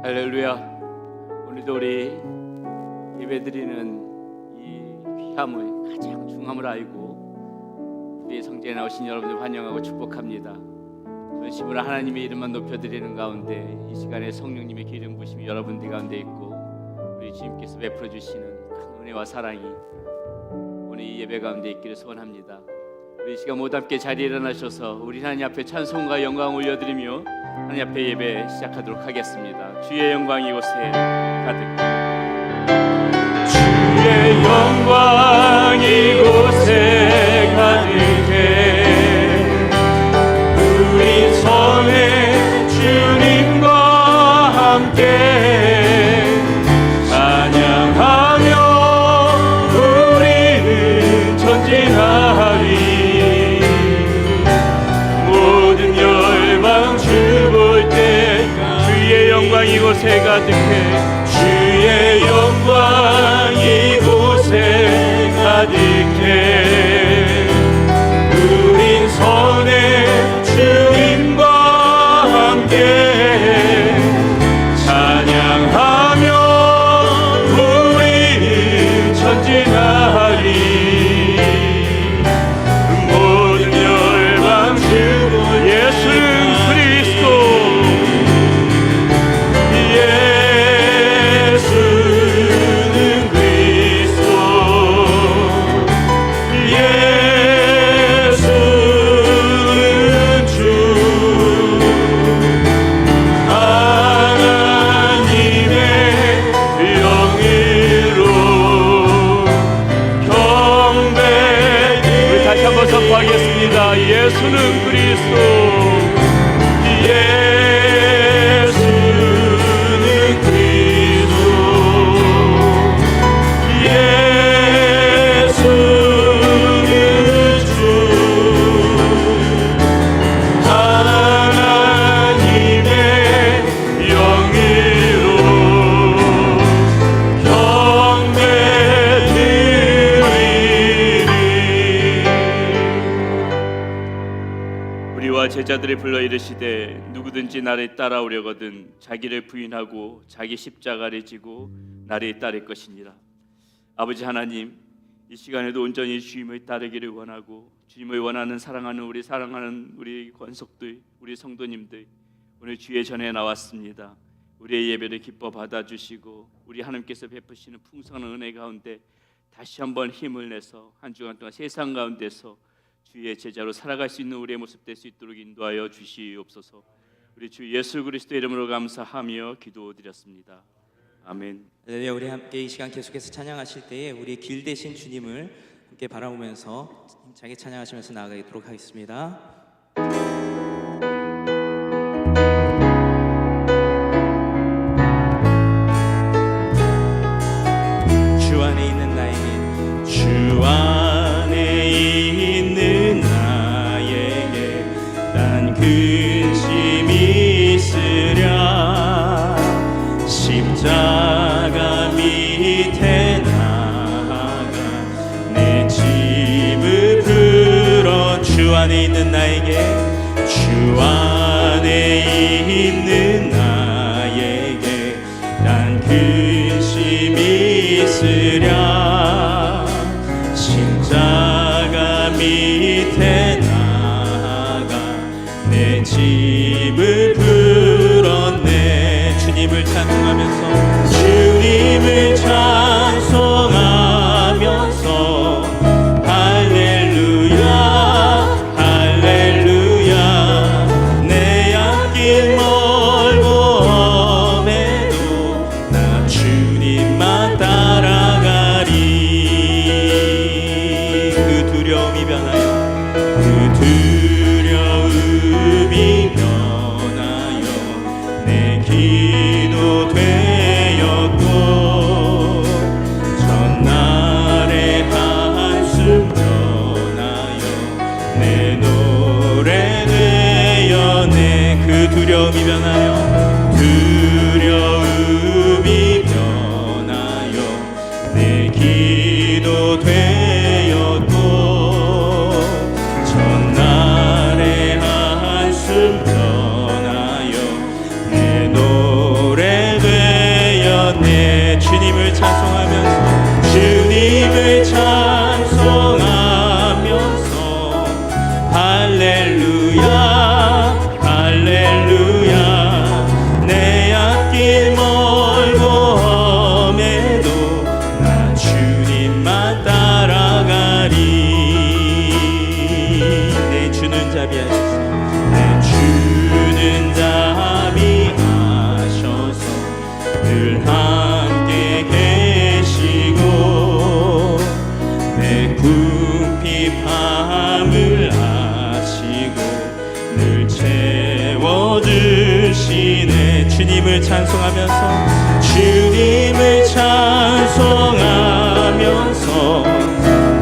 할렐루야. 오늘도 우리 예배드리는 이 귀함을 가장 중함을 알고 우리의 성전에 나오신 여러분들 환영하고 축복합니다. 전심으로 하나님의 이름만 높여드리는 가운데 이 시간에 성령님의 기름 부심이 여러분들 가운데 있고 우리 주님께서 베풀어 주시는 큰 은혜와 사랑이 오늘 이 예배 가운데 있기를 소원합니다. 우리 이 시간 모두 함께 자리에 일어나셔서 우리 하나님 앞에 찬송과 영광 올려드리며 하나님 앞에 예배 시작하도록 하겠습니다. 주의 영광이 이곳에 가득, 주의 영광 이곳에 가득해 우리 전에 주님과 함께 찬양하며 우리는 전진하리. 모든 열방 주볼 때 주의 영광 이곳에 가득해, 주의 영광 이곳에 가득해 우린 선의 주님과 함께 찬양하며 우리 전진하리. 모든 열방 주고 예수는 그리스도, 예수는 그리스도, 예수는 주, 하나님의 영예로 경배. 우리 다시 한번 선포하겠습니다. 예수는 그리스도, 예수는 그리스도, 예수는 주, 하나님의 영예로 경배드리리. 우리와 제자들이 불러 이르시되 누구든지 나를 따라오려거든 자기를 부인하고 자기 십자가를 지고 나를 따를 것이니라. 아버지 하나님, 이 시간에도 온전히 주님을 따르기를 원하고 주님을 원하는 사랑하는 우리 권속들, 우리 성도님들 오늘 주의 전에 나왔습니다. 우리의 예배를 기뻐 받아주시고 우리 하나님께서 베푸시는 풍성한 은혜 가운데 다시 한번 힘을 내서 한 주간 동안 세상 가운데서 주의 제자로 살아갈 수 있는 우리의 모습 될 수 있도록 인도하여 주시옵소서. 우리 주 예수 그리스도의 이름으로 감사하며 기도드렸습니다. 아멘. 네, 우리 함께 이 시간 계속해서 찬양하실 때에 우리의 길 되신 주님을 함께 바라보면서 힘차게 찬양하시면서 나아가도록 하겠습니다. 주 안에 있는 나에게, 주 안에 있는 나에게 난 근심이 있으랴. 십자가 밑에 나아가 내 짐을 풀어. 주 안에 있는 나에게, 주 안에 있는 나에게 난 근심이 있으랴. 십자가 밑에 나아가 내 짐을 풀었네. 주님을 찬송하면서, 주님을 찬송하면서 할렐루야 할렐루야. 내 앞길 멀고 험해도 나 주님만 따라가리. 그 두려움이 변하여, 그 두려움이 변하여 내 기도 되었고 전날의 한숨 변하여 내 노래 되었네. 그 두려움이 변하여, 두려움이 변하여 내 기도 되었고 전날의 한숨 변하여 내 노래 자비하셔서 내 주는 자비하셔서 늘 함께 계시고 내 궁핍함을 아시고 늘 채워주시네. 주님을 찬송하면서 주님을 찬송하면서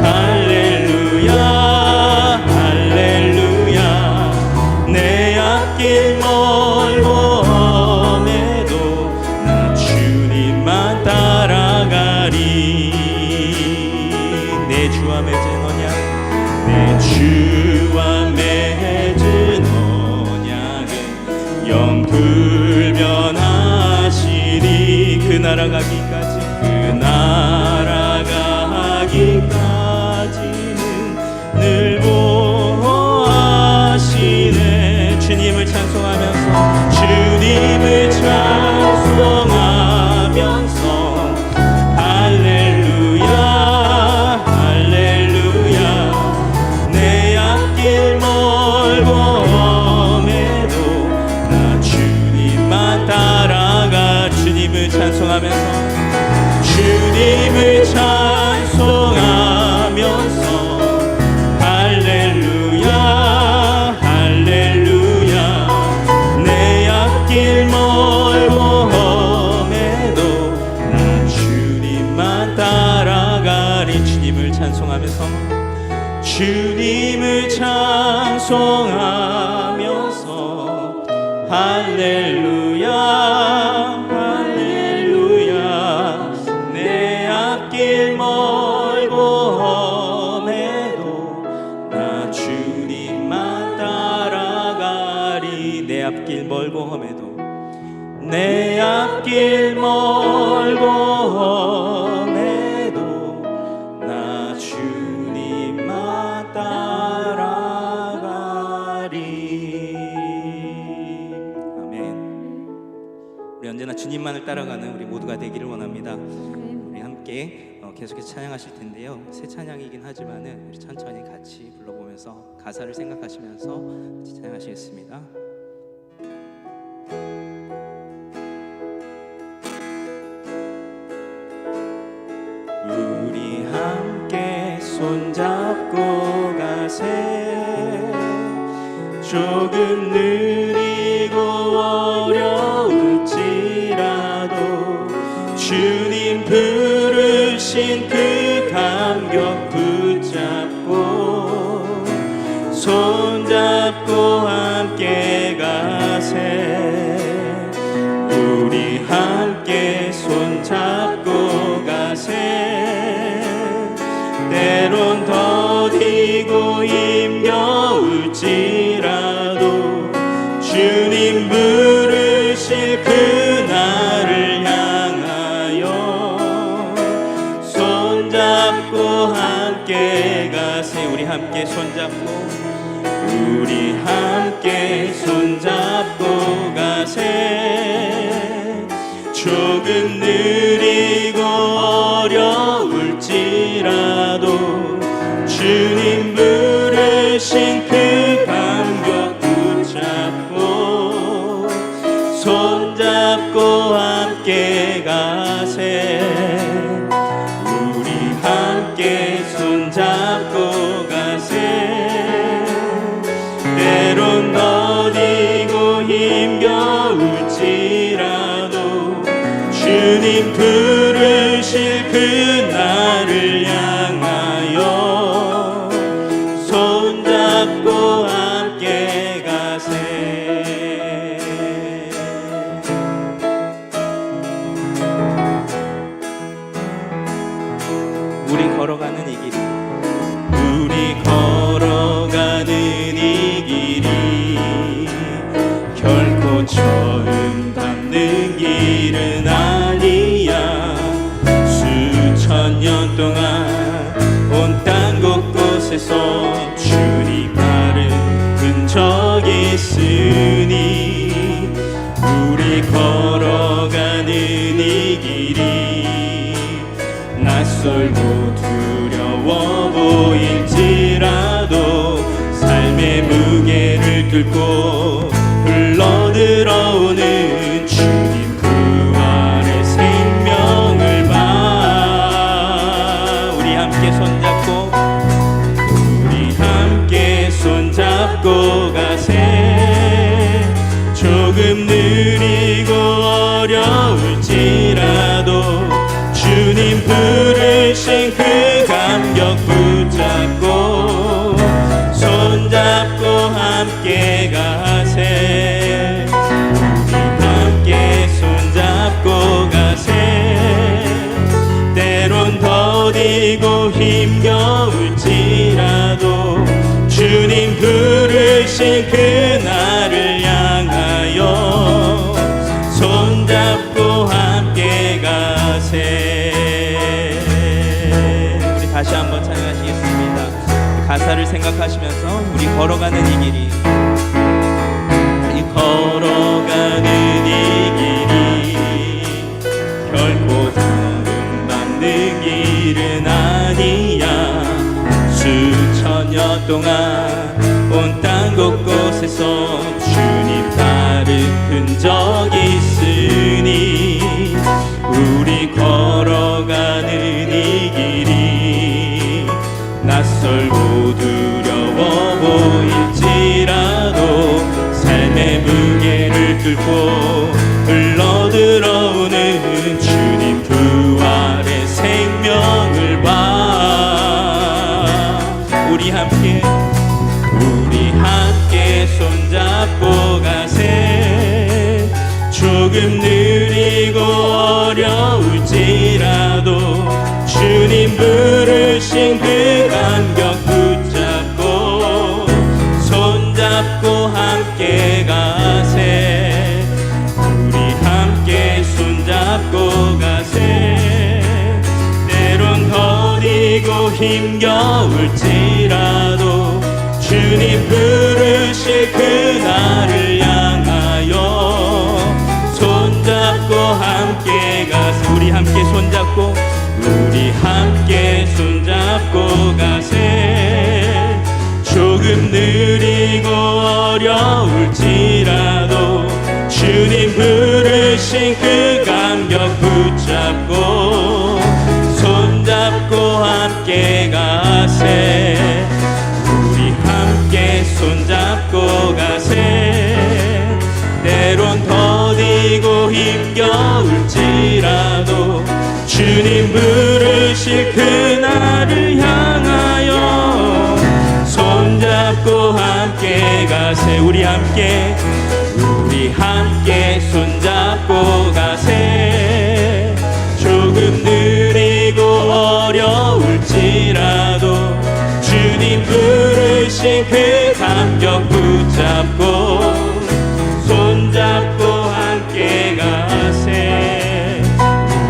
할렐루야 할렐루야 내 앞길 멀고 험해도 나 주님만 따라가리. 내 주와 맺은 언약 내 주와 맺은 언약은 영불변하시리. 그 나라 가기까지 그 나라 가기까지는 늘 보호하시네. 주님을 찬송하면서 주님을 찬송하면서 할렐루야 할렐루야 내 앞길 멀고 험해도 나 주님만 따라가. 주님을 찬송하면서 주님을 찬송하면서 할렐루야 할렐루야 내 앞길 멀고 험해도 나 주님만 따라가리. 주님을 찬송하면서 주님을 찬송하면서 할렐루야 할렐루야 내 앞길 멀고 험해도 나 주님만 따라가리. 내 앞길 멀고 험해도 내 앞길 멀고 험해도 나 주님만 따라가리. 아멘. 우리 언제나 주님만을 따라가는 우리 모두가 되기를 원합니다. 우리 함께 계속해서 찬양하실 텐데요. 새 찬양이긴 하지만은 우리 천천히 같이 불러보면서 가사를 생각하시면서 같이 찬양하시겠습니다. 우리 함께 손잡고 가세. 조금 느리고 어려울지라도 주님 부르신 그 감격 붙잡고 손잡고 함께 가세. 우리 함께 손잡고 가세. 때론 더디고 힘겨울지라도 주님 부르실 그날을 향하여 손잡고 함께 가세. 우리 함께 손잡고 우리 함께 손잡고 가세. 조금 느리고 어려울지라도 주님 부르신 그 감격 붙잡고 손잡고 함께 가세. 우리 함께 손잡고 가세. 때론 더디고 힘겨울지라도 주님 부르실 그날을 향하여 손잡고 함께 가세. 우리 걸어가는 이 길이 우리 걸어가는 이 길이 결코 처음 밟는 길은 아니야. 수천 년 동안 온 땅 곳곳에서 주님 발은 흔적이 있으니 우리 걸어가는 이 길이 낯설고 두려워 보일지라도 삶의 무게 뚫고 흘러들어오는 주님 부활의 생명을 봐. 우리 함께 손잡고 가세. 조금 느리고 어려울지라도 주님 부르신 그 감격 붙잡고 손잡고 함께 가세. 우리 함께 손잡고 가세. 때론 더디고 힘겨울지라도 주님 부르신 그날을 향하여 손잡고 함께 가세. 우리 다시 한번 찬양하시겠습니다. 가사를 생각하시면서 우리 걸어가는 이 길이, 걸어가는 이 길이 결코 구원받는 길은 아니야. 수천여 동안 온 땅 곳곳에서 주님 따른 적 있으니 우리 걸어가는 이 길이 낯설고 두려워 보일지라도 삶의 무게를 뚫고 흘러들어오는 주님 부활의 생명을 봐. 우리 함께 손잡고 가세. 조금 느리고 어려울지라도 주님 부르신 그 감격 붙잡고 손잡고 함께 가세. 우리 함께 손잡고 가세. 때론 더디고 힘겨울지라도 주님 부르실 그날을 향하여 손잡고 함께 가세. 우리 함께 손잡고 가세. 조금 느리고 어려울지라도 주님 부르신 그 감격 붙잡고 손잡고 함께 가세. 손잡고 가세. 때론 더디고 힘겨울지라도 주님 부르실 그날을 향하여 손잡고 함께 가세. 우리 함께 손잡고 가세. 조금 느리고 어려울지라도 주님 부르신 그 감격 붙잡고 손잡고 함께 가세.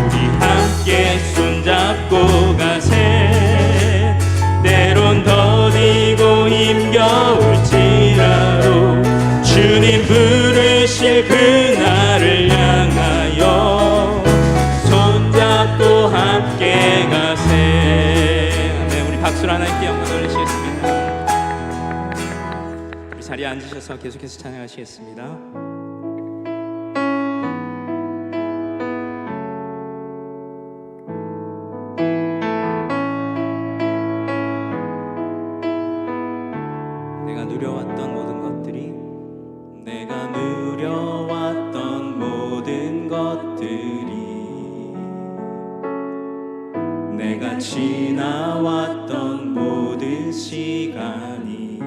우리 함께 손잡고 가세. 때론 더디고 힘겨울지라도 주님 부르실 그날을 향하여 손잡고 함께 가세. 네, 우리 박수로 하나님께 영광 돌리시겠습니다. 자리에 앉으셔서 계속해서 찬양하시겠습니다. 내가 누려왔던 모든 것들이 내가 지나왔던 모든 시간이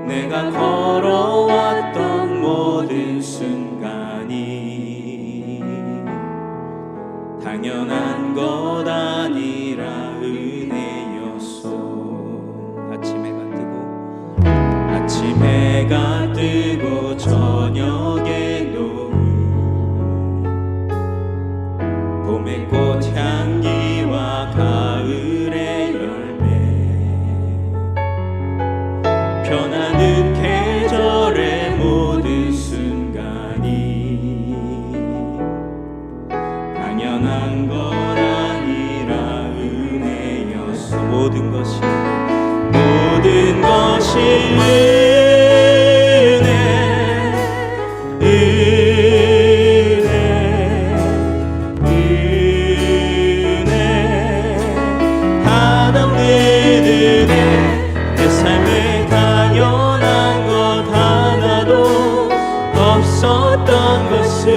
내가 걸어왔던 모든 순간이 당연한 것 아니라 은혜였소. 아침 해가 뜨고 저녁에 노을, 봄의 꽃향기와 가을의 열매, 변하는 계절의 모든 순간이 당연한 것 아니라 은혜였어. 모든 것이 것이 은혜 한없는 은혜 내 삶에 당연한 것 하나도 없었던 것을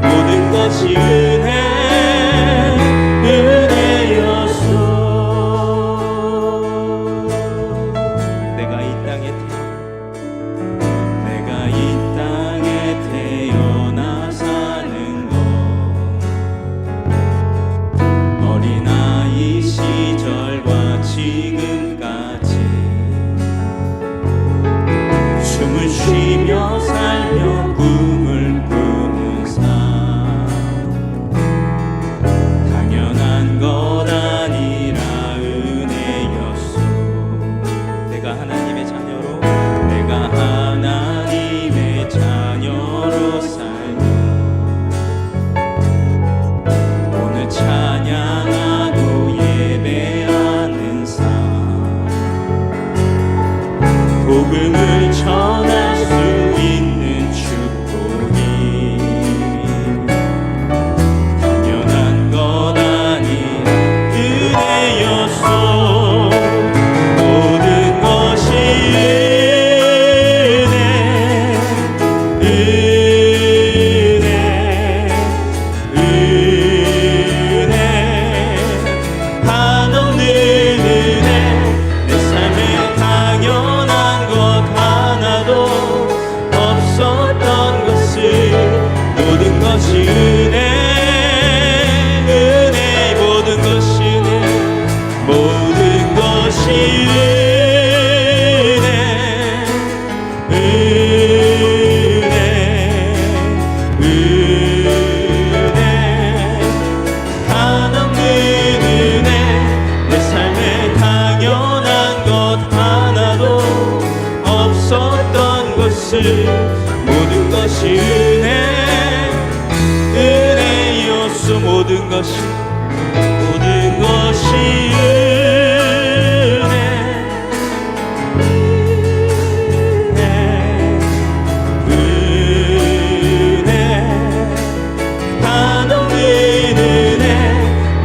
모든 것이 은혜였소. 내가 이 땅에 태어나 사는 것 어린아이 시절과 지금까지 숨을 쉬며 살며 꿈을 꾸는 삶 당연한 것 아니라 은혜였소. 내가 하나님의 자녀로 살며 오늘 찬양하고 예배하는 삶 복음을 전할 수 있는 축복이 당연한 것 아니라 은혜였소. 모든 것이 한없는 은혜 내 삶에 당연한 것 하나도 없었던 것을 모든 것이 은혜 모든 것이 모든 것이 한없는 은혜 내 삶에 당연한 것 하나도 없었던 것을 모든 것이 은혜였소. 모든 것이 한없는 은혜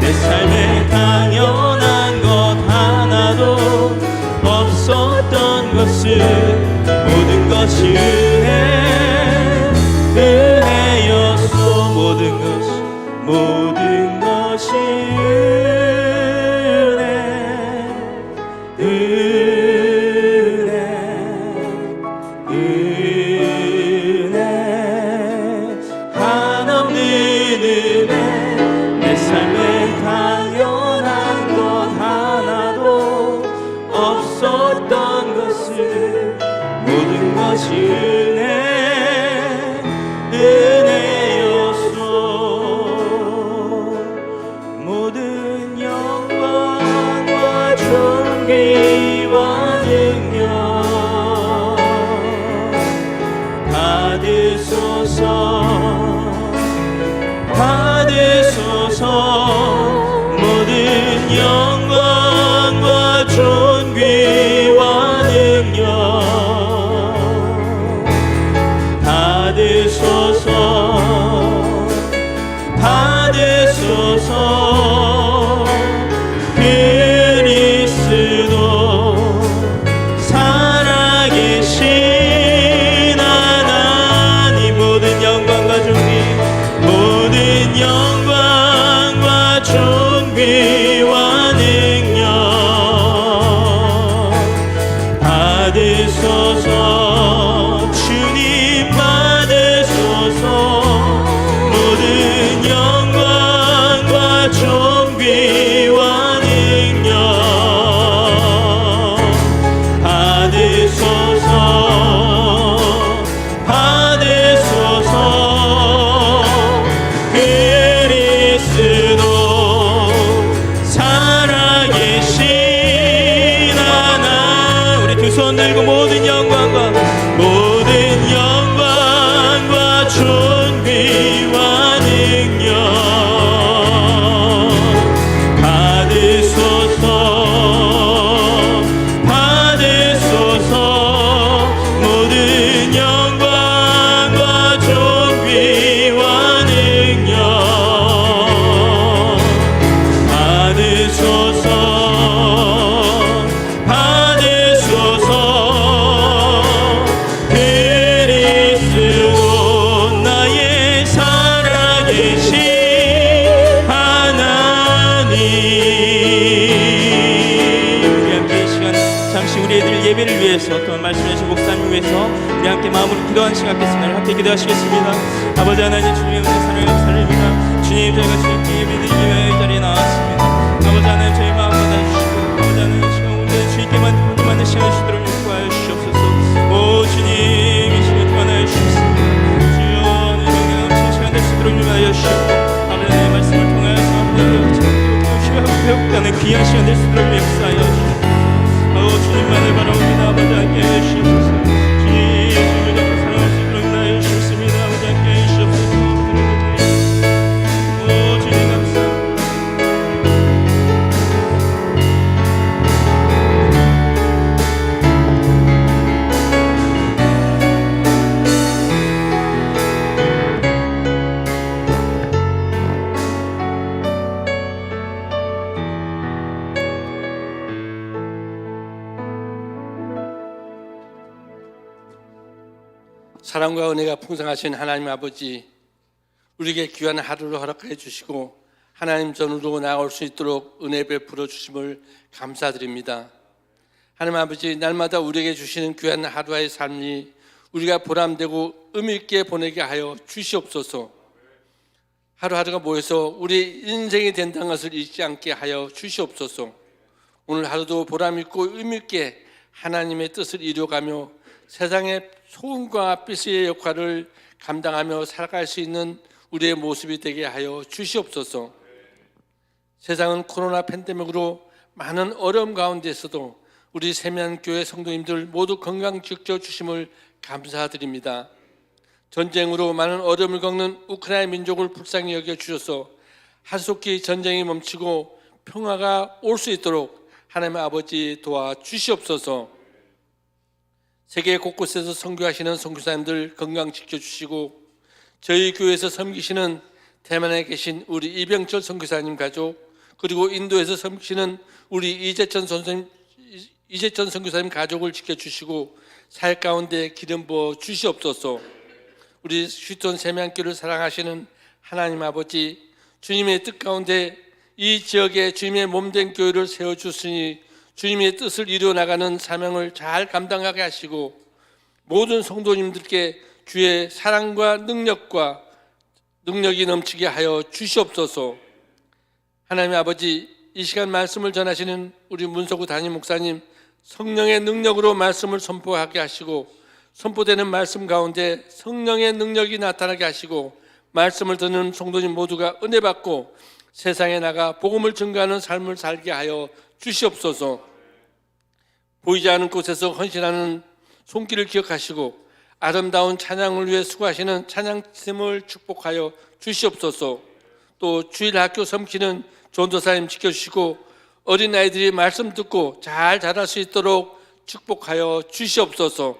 내 삶에 당연한 것 하나도 없었던 것을 모든 것이 은혜였소. 모든 것이 은혜 한없는 은혜 내 삶에 당연한 것 하나도 없었던 것을 모든 것이 은혜였소. 모든 영광과 존귀와 능력 받으소서. 모든 영광과 존귀와 능력 받으소서. 그리스도 살아계신 하나님 모든 영광과 존귀와 능력 받으소서. 주님 받으소서. 모든 영광과 존귀와 능력 받으소서. 그리스도 살아계신 하나 우리 두 손 들고 모든 영광과 존귀와 능력 받으소서. 당시 우리 애들 예배를 위해서 또한 말씀하신 목사님 위해서 우리 함께 마음으로 기도하는 시간 갖겠습니다. 함께 기도하시겠습니다. 아버지 하나님 주님의 은혜 사랑을 감사드립니다. 주님 저희가 주님께 예배드리기 위하여 이 자리에 나왔습니다. 아버지 하나님 저희 마음 받아주시고 아버지 하나님 이 시간 오늘 주님께만 받는 시간을 주도록 역사하여 주시옵소서. 오 주님 이 시간 주관하여 주시옵소서. 주여 내 명령 넘치는 시간 될 수 있도록 인도하여 주시옵소서. 아버지 하나님의 말씀을 통하여서 배우가는 귀한 시간 될 수 있도록 역사하여 주시옵소서. 주님만을 바라옵니다. 아버지 함께 해주시옵소서. 주님을 잡고 사랑할 수 있도록 인도하여 주시옵습니다. 아버지 함께 해주시옵소서. 오 주님 감사합니다. 사랑과 은혜가 풍성하신 하나님 아버지, 우리에게 귀한 하루를 허락해 주시고 하나님 전으로 나아올 수 있도록 은혜 베풀어 주심을 감사드립니다. 하나님 아버지, 날마다 우리에게 주시는 귀한 하루의 삶이 우리가 보람되고 의미 있게 보내게 하여 주시옵소서. 하루하루가 모여서 우리 인생이 된다는 것을 잊지 않게 하여 주시옵소서. 오늘 하루도 보람 있고 의미 있게 하나님의 뜻을 이루어가며 세상의 소음과 빛의 역할을 감당하며 살아갈 수 있는 우리의 모습이 되게 하여 주시옵소서. 세상은 코로나 팬데믹으로 많은 어려움 가운데서도 우리 세면교회 성도님들 모두 건강 지켜 주심을 감사드립니다. 전쟁으로 많은 어려움을 겪는 우크라이나 민족을 불쌍히 여겨 주셔서 하속히 전쟁이 멈추고 평화가 올 수 있도록 하나님 아버지 도와 주시옵소서. 세계 곳곳에서 선교하시는 선교사님들 건강 지켜주시고 저희 교회에서 섬기시는 대만에 계신 우리 이병철 선교사님 가족, 그리고 인도에서 섬기시는 우리 이재천 선교사님 가족을 지켜주시고 사역 가운데 기름 부어 주시옵소서. 우리 휴ton 세면교를 사랑하시는 하나님 아버지, 주님의 뜻 가운데 이 지역에 주님의 몸된 교회를 세워주시니 주님의 뜻을 이루어나가는 사명을 잘 감당하게 하시고 모든 성도님들께 주의 사랑과 능력이 넘치게 하여 주시옵소서. 하나님 아버지, 이 시간 말씀을 전하시는 우리 문서구 담임 목사님 성령의 능력으로 말씀을 선포하게 하시고 선포되는 말씀 가운데 성령의 능력이 나타나게 하시고 말씀을 듣는 성도님 모두가 은혜 받고 세상에 나가 복음을 증거하는 삶을 살게 하여 주시옵소서. 보이지 않는 곳에서 헌신하는 손길을 기억하시고 아름다운 찬양을 위해 수고하시는 찬양팀을 축복하여 주시옵소서. 또 주일 학교 섬기는 전도사님 지켜주시고 어린아이들이 말씀 듣고 잘 자랄 수 있도록 축복하여 주시옵소서.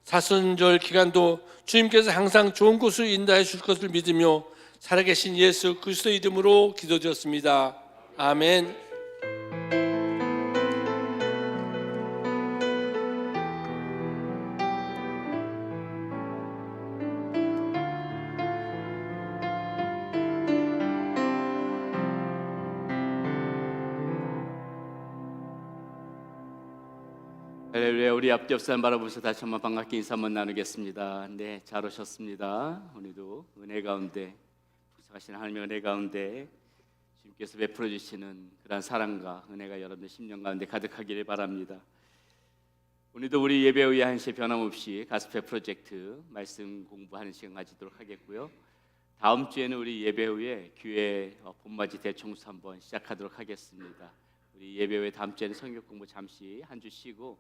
사순절 기간도 주님께서 항상 좋은 곳으로 인도해 주실 것을 믿으며 살아계신 예수 그리스도 이름으로 기도드렸습니다. 아멘. 할렐루야. 우리 앞 옆사람 바라보면서 다시 한번 반갑게 인사 한번 나누겠습니다. 네, 잘 오셨습니다. 오늘도 은혜 가운데, 부탁하시는 하나님의 은혜 가운데 주님께서 베풀어 주시는 그런 사랑과 은혜가 여러분의 심령 가운데 가득하기를 바랍니다. 오늘도 우리 예배 후에 한 시에 변함없이 가스펠 프로젝트 말씀 공부하는 시간 가지도록 하겠고요. 다음 주에는 우리 예배 후에 교회 봄맞이 대청소 한번 시작하도록 하겠습니다. 우리 예배 후에 다음 주에는 성경 공부 잠시 한 주 쉬고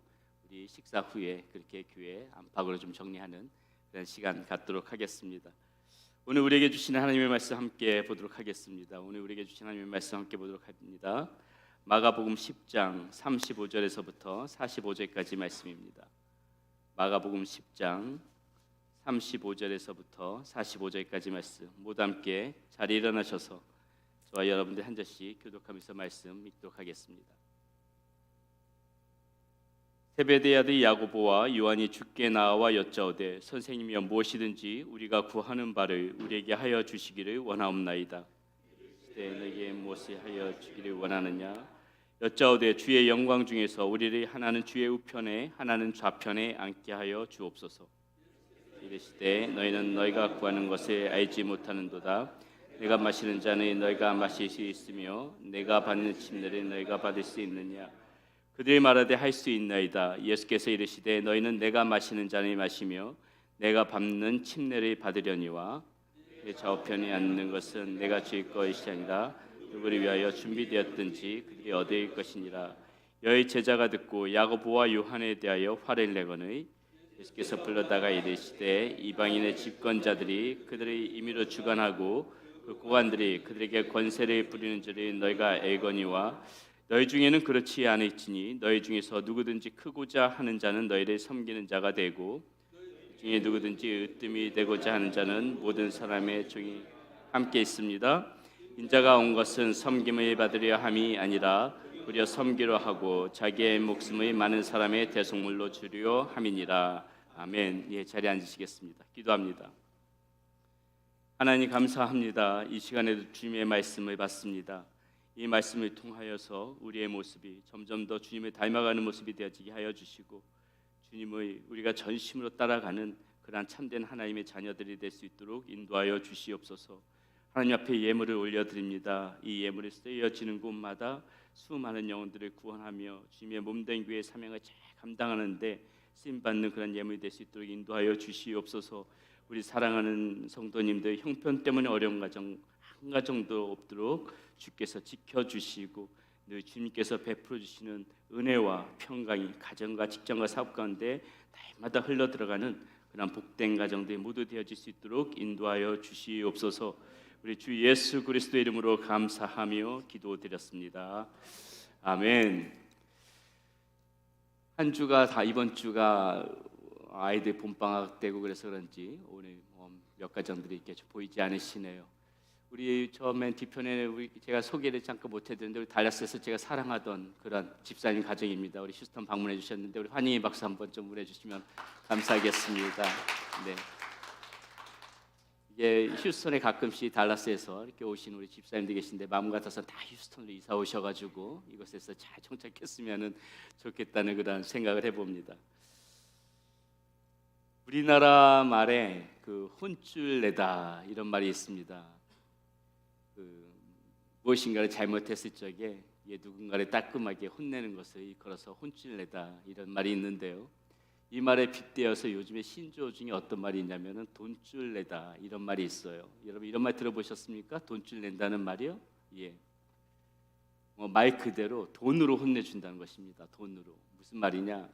우리 식사 후에 그렇게 교회 안팎으로 좀 정리하는 그런 시간 갖도록 하겠습니다. 오늘 우리에게 주시는 하나님의 말씀 함께 보도록 하겠습니다. 오늘 우리에게 주신 하나님의 말씀 함께 보도록 합니다. 마가복음 10장 35절에서부터 45절까지 말씀입니다. 마가복음 10장 35절에서부터 45절까지 말씀 모두 함께 자리에 일어나셔서 저와 여러분들 한 절씩 교독하면서 말씀 읽도록 하겠습니다. 세베대의 아들 야고보와 요한이 주께 나와 여짜오되 선생님이여 무엇이든지 우리가 구하는 바를 우리에게 하여 주시기를 원하옵나이다. 이르시되 너희에게 무엇을 하여 주기를 원하느냐? 여짜오되 주의 영광 중에서 우리를 하나는 주의 우편에 하나는 좌편에 앉게 하여 주옵소서. 이르시되 너희는 너희가 구하는 것을 알지 못하는도다. 내가 마시는 잔을 너희가 마실 수 있으며 내가 받는 침례를 너희가 받을 수 있느냐. 그들이 말하되 할 수 있나이다. 예수께서 이르시되 너희는 내가 마시는 잔을 마시며 내가 밟는 침례를 받으려니와 내 좌우편에 앉는 것은 내가 주의 것이 아니라 누구를 위하여 준비되었든지 그들이 얻을 것이니라. 여의 제자가 듣고 야고보와 요한에 대하여 화를 내거늘 예수께서 불러다가 이르시되 이방인의 집권자들이 그들의 임의로 주관하고 그 고관들이 그들에게 권세를 부리는 줄을 너희가 알거니와 너희 중에는 그렇지 않을지니 너희 중에서 누구든지 크고자 하는 자는 너희를 섬기는 자가 되고 중에 누구든지 으뜸이 되고자 하는 자는 모든 사람의 종이 함께 있습니다. 인자가 온 것은 섬김을 받으려 함이 아니라 우리가 섬기려 하고 자기의 목숨을 많은 사람의 대속물로 주려 함이니라. 아멘. 예, 자리에 앉으시겠습니다. 기도합니다. 하나님 감사합니다. 이 시간에도 주님의 말씀을 받습니다. 이 말씀을 통하여서 우리의 모습이 점점 더 주님을 닮아가는 모습이 되어지게 하여 주시고 주님의 우리가 전심으로 따라가는 그러한 참된 하나님의 자녀들이 될 수 있도록 인도하여 주시옵소서. 하나님 앞에 예물을 올려드립니다. 이 예물이 쓰여지는 곳마다 수많은 영혼들을 구원하며 주님의 몸된 교회의 사명을 잘 감당하는데 쓰임받는 그런 예물이 될 수 있도록 인도하여 주시옵소서. 우리 사랑하는 성도님들 형편 때문에 어려운 가정 한 가정도 없도록 주께서 지켜주시고 늘 주님께서 베풀어 주시는 은혜와 평강이 가정과 직장과 사업 가운데 날마다 흘러 들어가는 그런 복된 가정들이 모두 되어질 수 있도록 인도하여 주시옵소서. 우리 주 예수 그리스도의 이름으로 감사하며 기도드렸습니다. 아멘. 한 주가 다 이번 주가 아이들 봄방학 되고 그래서 그런지 오늘 몇 가정들이 이렇게 보이지 않으시네요. 우리 처음엔 뒤편에 제가 소개를 잠깐 못해드렸는데 우리 달라스에서 제가 사랑하던 그런 집사님 가정입니다. 우리 휴스턴 방문해 주셨는데 우리 환희 박수 한번 좀 보내주시면 감사하겠습니다. 네. 이게 휴스턴에 가끔씩 달라스에서 이렇게 오신 우리 집사님들 계신데 마음 같아서 다 휴스턴으로 이사 오셔가지고 이곳에서 잘 정착했으면 좋겠다는 그런 생각을 해봅니다. 우리나라 말에 그 혼쭐 내다 이런 말이 있습니다. 무엇인가를 잘못했을 적에 누군가를 따끔하게 혼내는 것을 일컬어서 혼쭐 내다 이런 말이 있는데요. 이 말에 빗대어서 요즘에 신조어 중에 어떤 말이 있냐면은 돈줄 내다 이런 말이 있어요. 여러분 이런 말 들어보셨습니까? 돈줄 낸다는 말이요? 예. 말 그대로 돈으로 혼내준다는 것입니다. 돈으로. 무슨 말이냐?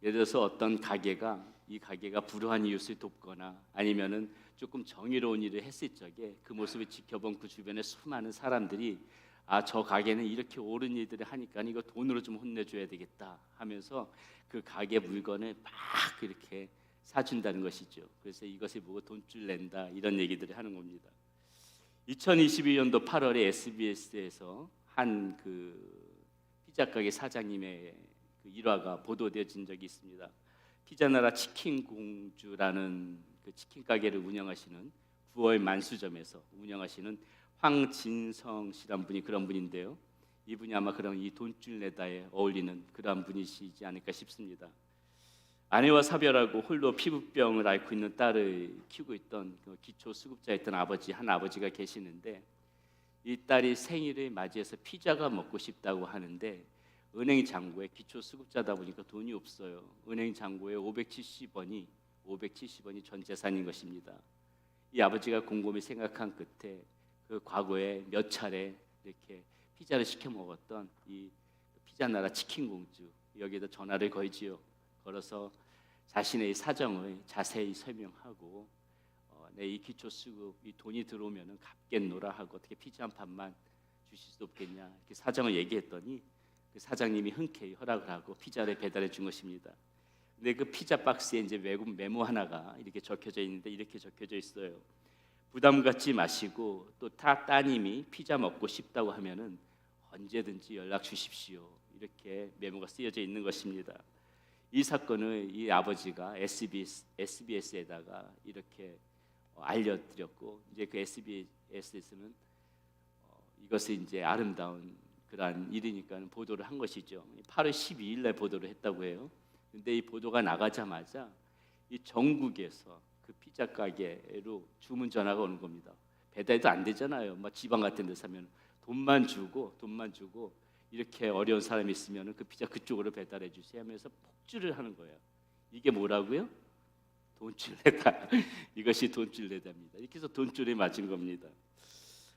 예를 들어서 어떤 가게가 이 가게가 불우한 이웃을 돕거나 아니면은 조금 정의로운 일을 했을 적에 그 모습을 지켜본 그 주변의 수많은 사람들이 저 가게는 이렇게 옳은 일들을 하니까 이거 돈으로 좀 혼내줘야 되겠다 하면서 그 가게 물건을 막 이렇게 사준다는 것이죠. 그래서 이것을 보고 돈줄 낸다 이런 얘기들을 하는 겁니다. 2022년도 8월에 SBS에서 한 그 피자 가게 사장님의 그 일화가 보도되어진 적이 있습니다. 피자나라 치킨 공주라는 그 치킨 가게를 운영하시는 9월 만수점에서 운영하시는 황진성 씨란 분이 그런 분인데요. 이분이 아마 그런 이 돈줄 내다에 어울리는 그러한 분이시지 않을까 싶습니다. 아내와 사별하고 홀로 피부병을 앓고 있는 딸을 키우고 있던 그 기초 수급자였던 한 아버지가 계시는데 이 딸이 생일을 맞이해서 피자가 먹고 싶다고 하는데 은행 잔고에 기초 수급자다 보니까 돈이 없어요. 은행 잔고에 570원이 전 재산인 것입니다. 이 아버지가 곰곰이 생각한 끝에 그 과거에 몇 차례 이렇게 피자를 시켜 먹었던 이 피자나라 치킨 공주 여기에다 전화를 걸지요. 걸어서 자신의 사정을 자세히 설명하고 내 이 기초 수급 이 돈이 들어오면은 갚겠노라 하고 어떻게 피자 한 판만 주실 수 없겠냐 이렇게 사정을 얘기했더니 그 사장님이 흔쾌히 허락을 하고 피자를 배달해 준 것입니다. 근데 그 피자 박스에 이제 외국 메모 하나가 이렇게 적혀져 있는데 이렇게 적혀져 있어요. 부담 갖지 마시고 또 따님이 피자 먹고 싶다고 하면은 언제든지 연락 주십시오. 이렇게 메모가 쓰여져 있는 것입니다. 이 사건을 이 아버지가 SBS에다가 이렇게 알려드렸고 이제 그 SBS에서는 이것을 이제 아름다운 그러한 일이니까 보도를 한 것이죠. 8월 12일 날 보도를 했다고 해요. 근데 이 보도가 나가자마자 이 전국에서 그 피자 가게로 주문 전화가 오는 겁니다. 배달도 안 되잖아요. 막 지방 같은 데 사면 돈만 주고 이렇게 어려운 사람이 있으면 그 피자 그쪽으로 배달해 주세요 하면서 폭주를 하는 거예요. 이게 뭐라고요? 돈줄레다. 이것이 돈줄레다입니다. 이렇게 해서 돈줄에 맞은 겁니다.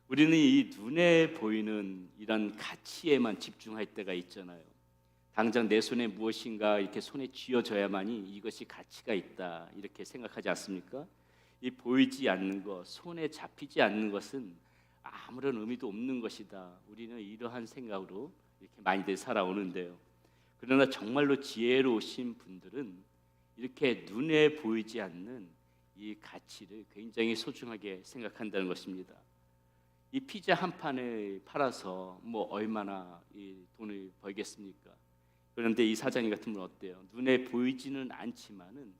우리는 이 눈에 보이는 이런 가치에만 집중할 때가 있잖아요. 당장 내 손에 무엇인가 이렇게 손에 쥐어져야만이 이것이 가치가 있다 이렇게 생각하지 않습니까? 이 보이지 않는 것, 손에 잡히지 않는 것은 아무런 의미도 없는 것이다. 우리는 이러한 생각으로 이렇게 많이들 살아오는데요. 그러나 정말로 지혜로우신 분들은 이렇게 눈에 보이지 않는 이 가치를 굉장히 소중하게 생각한다는 것입니다. 이 피자 한 판을 팔아서 뭐 얼마나 이 돈을 벌겠습니까? 그런데 이 사장님 같은 분은 어때요? 눈에 보이지는 않지만은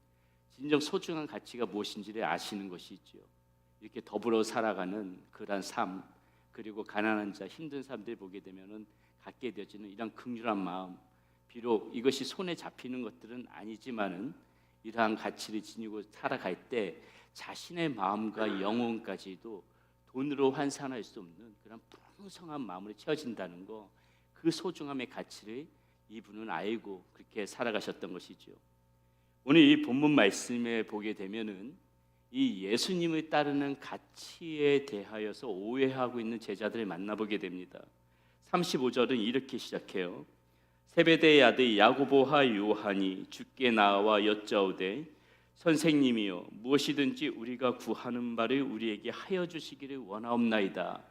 진정 소중한 가치가 무엇인지를 아시는 것이죠. 이렇게 더불어 살아가는 그러한 삶, 그리고 가난한 자, 힘든 사람들 보게 되면은 갖게 되어지는 이런 긍휼한 마음, 비록 이것이 손에 잡히는 것들은 아니지만은 이러한 가치를 지니고 살아갈 때 자신의 마음과 영혼까지도 돈으로 환산할 수 없는 그런 풍성한 마음으로 채워진다는 거, 그 소중함의 가치를 이분은 알고 그렇게 살아가셨던 것이죠. 오늘 이 본문 말씀에 보게 되면은 이 예수님을 따르는 가치에 대하여서 오해하고 있는 제자들을 만나보게 됩니다. 35절은 이렇게 시작해요. 세베대의 아들 야고보와 요한이 주께 나와 여짜오되 선생님이여 무엇이든지 우리가 구하는 바를 우리에게 하여 주시기를 원하옵나이다.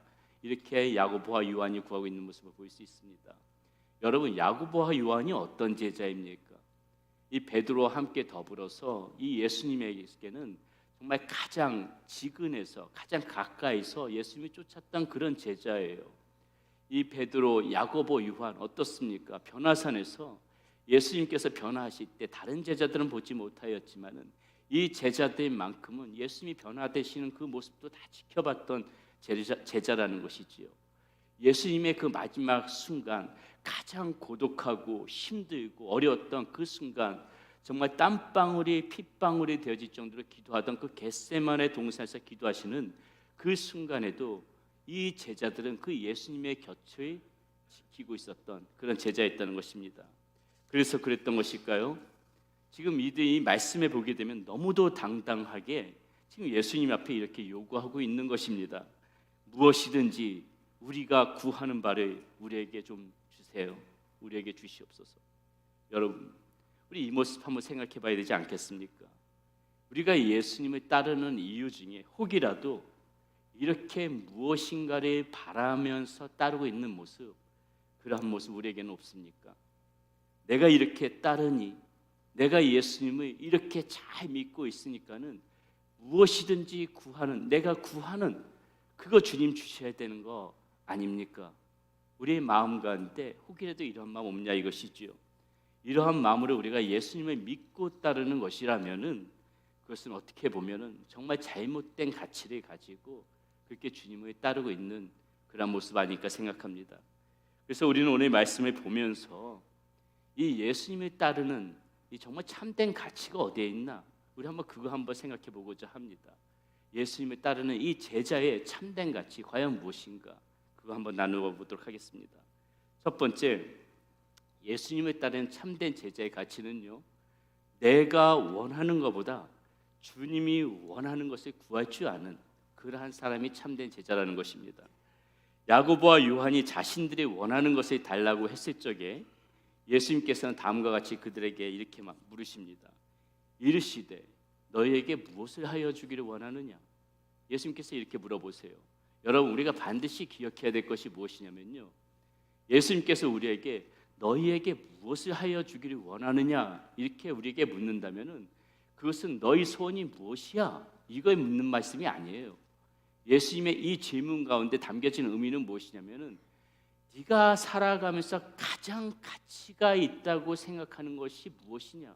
이렇게 야고보와 요한이 구하고 있는 모습을 볼 수 있습니다. 여러분, 야고보와 요한이 어떤 제자입니까? 이 베드로와 함께 더불어서 이 예수님에게는 정말 가장 지근해서 가장 가까이서 예수님이 쫓았던 그런 제자예요. 이 베드로, 야고보, 요한 어떻습니까? 변화산에서 예수님께서 변화하실 때 다른 제자들은 보지 못하였지만은 이 제자들만큼은 예수님이 변화되시는 그 모습도 다 지켜봤던 제자라는 것이지요. 예수님의 그 마지막 순간, 가장 고독하고 힘들고 어려웠던 그 순간, 정말 땀방울이 핏방울이 되어질 정도로 기도하던 그 겟세마네 동산에서 기도하시는 그 순간에도 이 제자들은 그 예수님의 곁을 지키고 있었던 그런 제자였다는 것입니다. 그래서 그랬던 것일까요? 지금 이들이 말씀에 보게 되면 너무도 당당하게 지금 예수님 앞에 이렇게 요구하고 있는 것입니다. 무엇이든지 우리가 구하는 바를 우리에게 좀 주세요. 우리에게 주시옵소서. 여러분, 우리 이 모습 한번 생각해 봐야 되지 않겠습니까? 우리가 예수님을 따르는 이유 중에 혹이라도 이렇게 무엇인가를 바라면서 따르고 있는 모습, 그러한 모습 우리에게는 없습니까? 내가 이렇게 따르니, 내가 예수님을 이렇게 잘 믿고 있으니까는 무엇이든지 구하는, 내가 구하는 그거 주님 주셔야 되는 거 아닙니까? 우리의 마음 가운데 혹이라도 이런 마음 없냐 이것이지요. 이러한 마음으로 우리가 예수님을 믿고 따르는 것이라면은 그것은 어떻게 보면은 정말 잘못된 가치를 가지고 그렇게 주님을 따르고 있는 그런 모습 아닐까 생각합니다. 그래서 우리는 오늘 말씀을 보면서 이 예수님을 따르는 이 정말 참된 가치가 어디에 있나, 우리 한번 그거 한번 생각해 보고자 합니다. 예수님을 따르는 이 제자의 참된 가치 과연 무엇인가, 그거 한번 나누어 보도록 하겠습니다. 첫 번째, 예수님을 따르는 참된 제자의 가치는요, 내가 원하는 것보다 주님이 원하는 것을 구할 줄 아는 그러한 사람이 참된 제자라는 것입니다. 야고보와 요한이 자신들이 원하는 것을 달라고 했을 적에 예수님께서는 다음과 같이 그들에게 이렇게 막 물으십니다. 이르시되 너희에게 무엇을 하여 주기를 원하느냐? 예수님께서 이렇게 물어보세요. 여러분, 우리가 반드시 기억해야 될 것이 무엇이냐면요, 예수님께서 우리에게 너희에게 무엇을 하여 주기를 원하느냐 이렇게 우리에게 묻는다면은 그것은 너희 소원이 무엇이야? 이걸 묻는 말씀이 아니에요. 예수님의 이 질문 가운데 담겨진 의미는 무엇이냐면은 네가 살아가면서 가장 가치가 있다고 생각하는 것이 무엇이냐?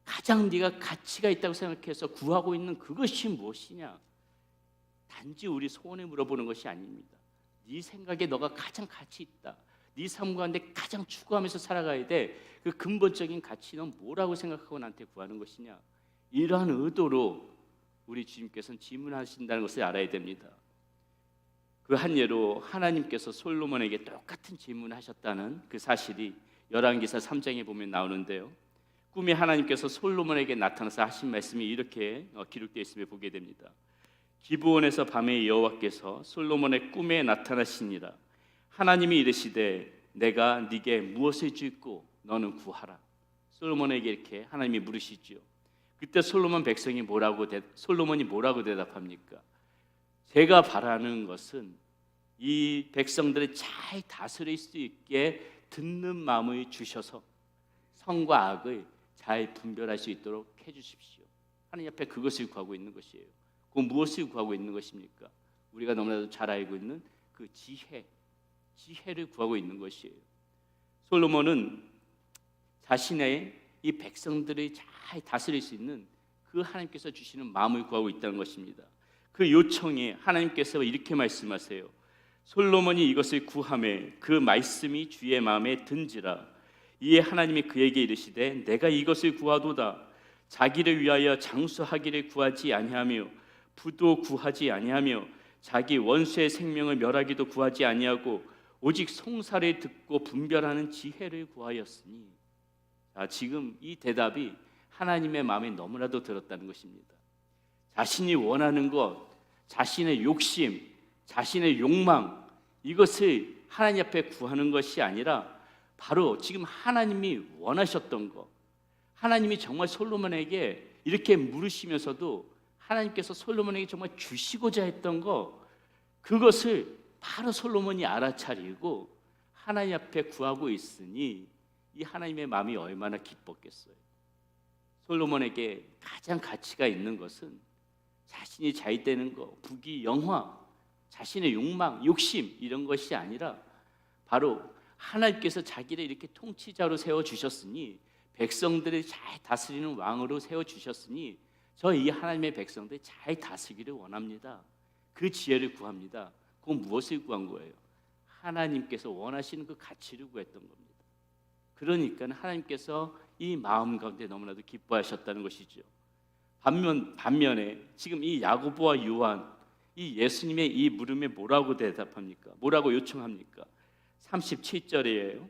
가장 네가 가치가 있다고 생각해서 구하고 있는 그것이 무엇이냐? 단지 우리 소원을 물어보는 것이 아닙니다. 네 생각에 너가 가장 가치 있다. 네 삶 가운데 가장 추구하면서 살아가야 돼. 그 근본적인 가치는 뭐라고 생각하고 나한테 구하는 것이냐? 이러한 의도로 우리 주님께서는 질문하신다는 것을 알아야 됩니다. 그 한 예로 하나님께서 솔로몬에게 똑같은 질문을 하셨다는 그 사실이 열왕기사 3장에 보면 나오는데요. 꿈에 하나님께서 솔로몬에게 나타나서 하신 말씀이 이렇게 기록되어 있음을 보게 됩니다. 기브온에서 밤에 여호와께서 솔로몬의 꿈에 나타나시니라. 하나님이 이르시되 내가 네게 무엇을 주고 너는 구하라. 솔로몬에게 이렇게 하나님이 물으시죠. 그때 솔로몬이 뭐라고 대답합니까? 제가 바라는 것은 이 백성들을 잘 다스릴 수 있게 듣는 마음을 주셔서 선과 악을 잘 분별할 수 있도록 해주십시오. 하나님 앞에 그것을 구하고 있는 것이에요. 그 무엇을 구하고 있는 것입니까? 우리가 너무나도 잘 알고 있는 그 지혜를 구하고 있는 것이에요. 솔로몬은 자신의 이 백성들을 잘 다스릴 수 있는 그 하나님께서 주시는 마음을 구하고 있다는 것입니다. 그 요청에 하나님께서 이렇게 말씀하세요. 솔로몬이 이것을 구하매 그 말씀이 주의 마음에 든지라. 이에 하나님이 그에게 이르시되 내가 이것을 구하도다. 자기를 위하여 장수하기를 구하지 아니하며 부도 구하지 아니하며 자기 원수의 생명을 멸하기도 구하지 아니하고 오직 송사를 듣고 분별하는 지혜를 구하였으니. 자, 지금 이 대답이 하나님의 마음에 너무나도 들었다는 것입니다. 자신이 원하는 것, 자신의 욕심, 자신의 욕망, 이것을 하나님 앞에 구하는 것이 아니라 바로 지금 하나님이 원하셨던 것, 하나님이 정말 솔로몬에게 이렇게 물으시면서도 하나님께서 솔로몬에게 정말 주시고자 했던 것, 그것을 바로 솔로몬이 알아차리고 하나님 앞에 구하고 있으니 이 하나님의 마음이 얼마나 기뻤겠어요. 솔로몬에게 가장 가치가 있는 것은 자신이 잘 되는 것, 부귀, 영화, 자신의 욕망, 욕심 이런 것이 아니라 바로 하나님께서 자기를 이렇게 통치자로 세워주셨으니, 백성들을 잘 다스리는 왕으로 세워주셨으니 저 이 하나님의 백성들 잘 다스리기를 원합니다. 그 지혜를 구합니다. 그건 무엇을 구한 거예요? 하나님께서 원하시는 그 가치를 구했던 겁니다. 그러니까 하나님께서 이 마음 가운데 너무나도 기뻐하셨다는 것이죠. 반면에 지금 이 야고보와 요한, 이 예수님의 이 물음에 뭐라고 대답합니까? 뭐라고 요청합니까? 37절이에요.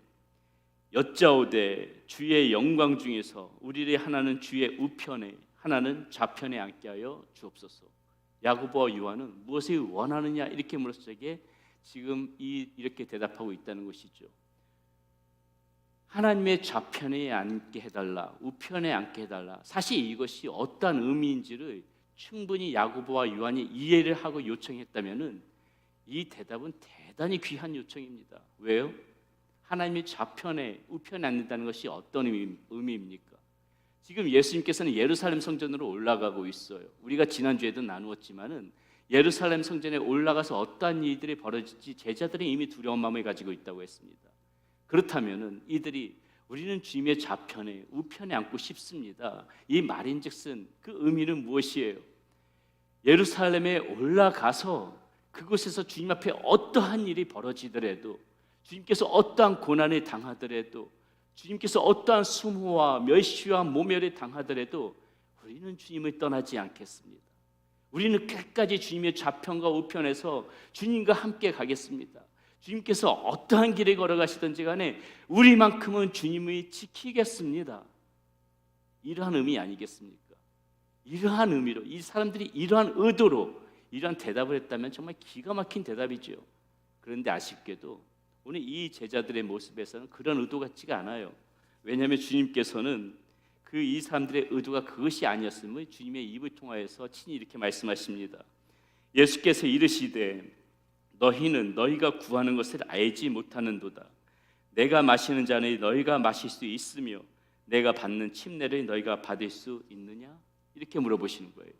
여짜오되 주의 영광 중에서 우리를 하나는 주의 우편에 하나는 좌편에 앉게 하여 주옵소서. 야고보와 요한은 무엇을 원하느냐 이렇게 물었을 적에 지금 이렇게 대답하고 있다는 것이죠. 하나님의 좌편에 앉게 해달라, 우편에 앉게 해달라. 사실 이것이 어떠한 의미인지를 충분히 야고보와 요한이 이해를 하고 요청했다면은 이 대답은 대단히 귀한 요청입니다. 왜요? 하나님의 좌편에 우편에 앉는다는 것이 어떤 의미입니까? 지금 예수님께서는 예루살렘 성전으로 올라가고 있어요. 우리가 지난주에도 나누었지만은 예루살렘 성전에 올라가서 어떠한 일들이 벌어질지 제자들이 이미 두려운 마음을 가지고 있다고 했습니다. 그렇다면은 이들이 우리는 주님의 좌편에 우편에 앉고 싶습니다. 이 말인즉슨 그 의미는 무엇이에요? 예루살렘에 올라가서 그곳에서 주님 앞에 어떠한 일이 벌어지더라도, 주님께서 어떠한 고난을 당하더라도, 주님께서 어떠한 수모와 멸시와 모멸을 당하더라도 우리는 주님을 떠나지 않겠습니다. 우리는 끝까지 주님의 좌편과 우편에서 주님과 함께 가겠습니다. 주님께서 어떠한 길을 걸어가시든지 간에 우리만큼은 주님을 지키겠습니다. 이러한 의미 아니겠습니까? 이러한 의미로, 이 사람들이 이러한 의도로 이러한 대답을 했다면 정말 기가 막힌 대답이죠. 그런데 아쉽게도 오늘 이 제자들의 모습에서는 그런 의도 같지가 않아요. 왜냐하면 주님께서는 이 사람들의 의도가 그것이 아니었음을 주님의 입을 통하여서 친히 이렇게 말씀하십니다. 예수께서 이르시되 너희는 너희가 구하는 것을 알지 못하는도다. 내가 마시는 잔을 너희가 마실 수 있으며 내가 받는 침례를 너희가 받을 수 있느냐? 이렇게 물어보시는 거예요.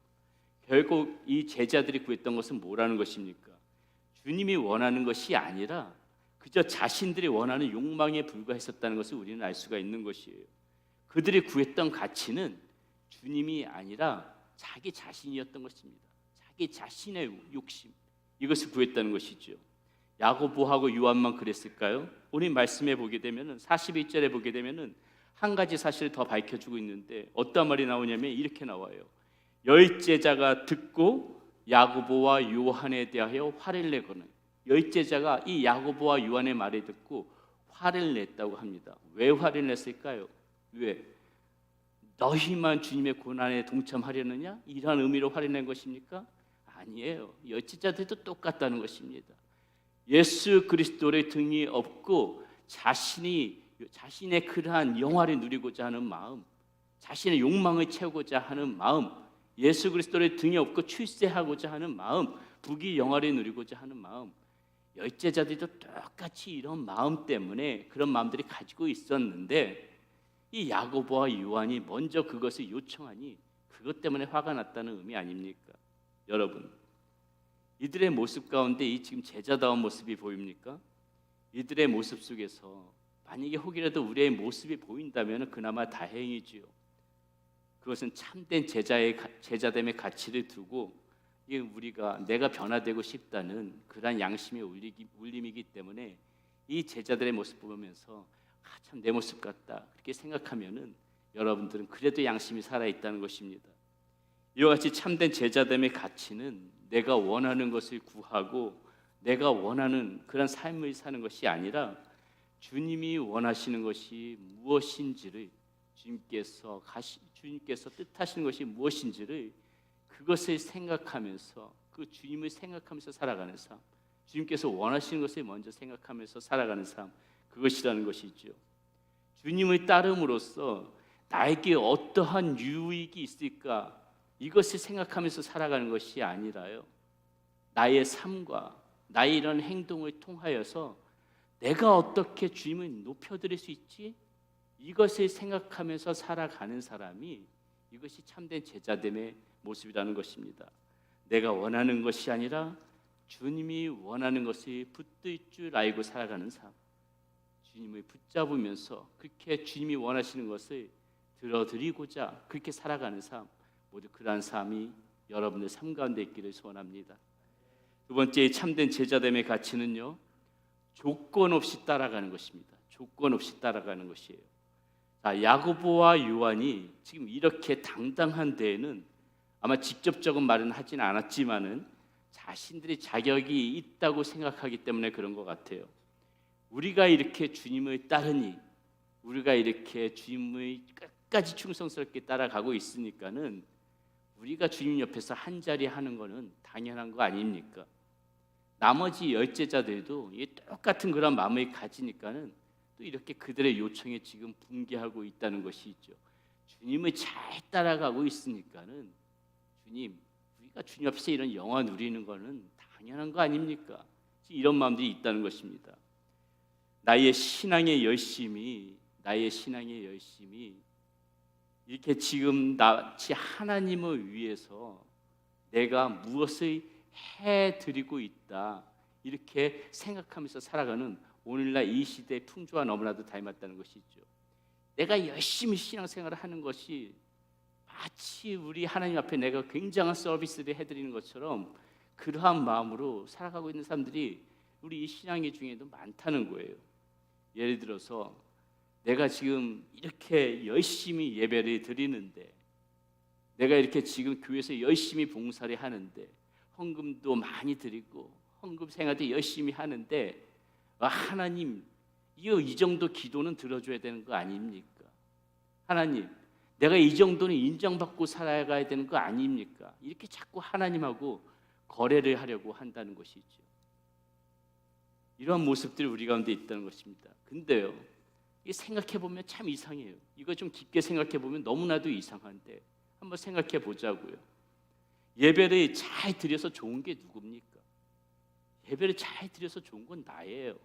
결국 이 제자들이 구했던 것은 뭐라는 것입니까? 주님이 원하는 것이 아니라 그저 자신들이 원하는 욕망에 불과했었다는 것을 우리는 알 수가 있는 것이에요. 그들이 구했던 가치는 주님이 아니라 자기 자신이었던 것입니다. 자기 자신의 욕심, 이것을 구했다는 것이죠. 야고보하고 요한만 그랬을까요? 오늘 말씀에 보게 되면은 41절에 보게 되면은 한 가지 사실을 더 밝혀주고 있는데 어떤 말이 나오냐면 이렇게 나와요. 열 제자가 듣고 야고보와 요한에 대하여 화를 내거늘. 열 제자가 이 야고보와 요한의 말을 듣고 화를 냈다고 합니다. 왜 화를 냈을까요? 왜? 너희만 주님의 고난에 동참하려느냐? 이러한 의미로 화를 낸 것입니까? 아니에요. 열 제자들도 똑같다는 것입니다. 예수 그리스도의 등이 없고 자신의 그러한 영화를 누리고자 하는 마음, 자신의 욕망을 채우고자 하는 마음, 예수 그리스도의 등이 없고 출세하고자 하는 마음, 부귀 영화를 누리고자 하는 마음, 열제자들도 똑같이 이런 마음 때문에 그런 마음들이 가지고 있었는데 이 야고보와 요한이 먼저 그것을 요청하니 그것 때문에 화가 났다는 의미 아닙니까? 여러분, 이들의 모습 가운데 이 지금 제자다운 모습이 보입니까? 이들의 모습 속에서 만약에 혹이라도 우리의 모습이 보인다면 그나마 다행이지요. 그것은 참된 제자됨의 가치를 두고 우리가 내가 변화되고 싶다는 그러한 양심의 울림이기 때문에 이 제자들의 모습 보면서 참 내 모습 같다 그렇게 생각하면은 여러분들은 그래도 양심이 살아 있다는 것입니다. 이와 같이 참된 제자됨의 가치는 내가 원하는 것을 구하고 내가 원하는 그런 삶을 사는 것이 아니라 주님이 원하시는 것이 무엇인지를 주님께서 뜻하시는 것이 무엇인지를 그것을 생각하면서 그 주님을 생각하면서 살아가는 삶, 주님께서 원하시는 것을 먼저 생각하면서 살아가는 삶, 그것이라는 것이죠. 주님을 따름으로써 나에게 어떠한 유익이 있을까 이것을 생각하면서 살아가는 것이 아니라요, 나의 삶과 나의 이런 행동을 통하여서 내가 어떻게 주님을 높여드릴 수 있지? 이것을 생각하면서 살아가는 사람이 이것이 참된 제자됨의 모습이라는 것입니다. 내가 원하는 것이 아니라 주님이 원하는 것이 붙들 줄 알고 살아가는 삶, 주님을 붙잡으면서 그렇게 주님이 원하시는 것을 들어드리고자 그렇게 살아가는 삶, 모두 그러한 삶이 여러분의 삶 가운데 있기를 소원합니다. 두 번째 참된 제자됨의 가치는요, 조건 없이 따라가는 것입니다. 조건 없이 따라가는 것이에요. 자, 야고보와 요한이 지금 이렇게 당당한 데에는 아마 직접적인 말은 하진 않았지만은 자신들이 자격이 있다고 생각하기 때문에 그런 것 같아요. 우리가 이렇게 주님을 따르니, 우리가 이렇게 주님의 끝까지 충성스럽게 따라가고 있으니까는 우리가 주님 옆에서 한 자리 하는 거는 당연한 거 아닙니까? 나머지 열제자들도 똑같은 그런 마음을 가지니까는 또 이렇게 그들의 요청에 지금 붕괴하고 있다는 것이 있죠. 주님을 잘 따라가고 있으니까는 우리가 주님 앞에서 이런 영화 누리는 거는 당연한 거 아닙니까? 이런 마음들이 있다는 것입니다. 나의 신앙의 열심이 이렇게 지금 나치 하나님을 위해서 내가 무엇을 해드리고 있다 이렇게 생각하면서 살아가는 오늘날 이 시대의 풍조와 너무나도 닮았다는 것이죠. 내가 열심히 신앙생활을 하는 것이 마치 우리 하나님 앞에 내가 굉장한 서비스를 해드리는 것처럼 그러한 마음으로 살아가고 있는 사람들이 우리 이 신앙의 중에도 많다는 거예요. 예를 들어서 내가 지금 이렇게 열심히 예배를 드리는데, 내가 이렇게 지금 교회에서 열심히 봉사를 하는데, 헌금도 많이 드리고 헌금 생활도 열심히 하는데, 하나님 이 정도 기도는 들어줘야 되는 거 아닙니까? 하나님 내가 이 정도는 인정받고 살아가야 되는 거 아닙니까? 이렇게 자꾸 하나님하고 거래를 하려고 한다는 것이죠. 이러한 모습들이 우리 가운데 있다는 것입니다. 근데요, 생각해 보면 참 이상해요. 이거 좀 깊게 생각해 보면 너무나도 이상한데 한번 생각해 보자고요. 예배를 잘 드려서 좋은 게 누굽니까? 예배를 잘 드려서 좋은 건 나예요.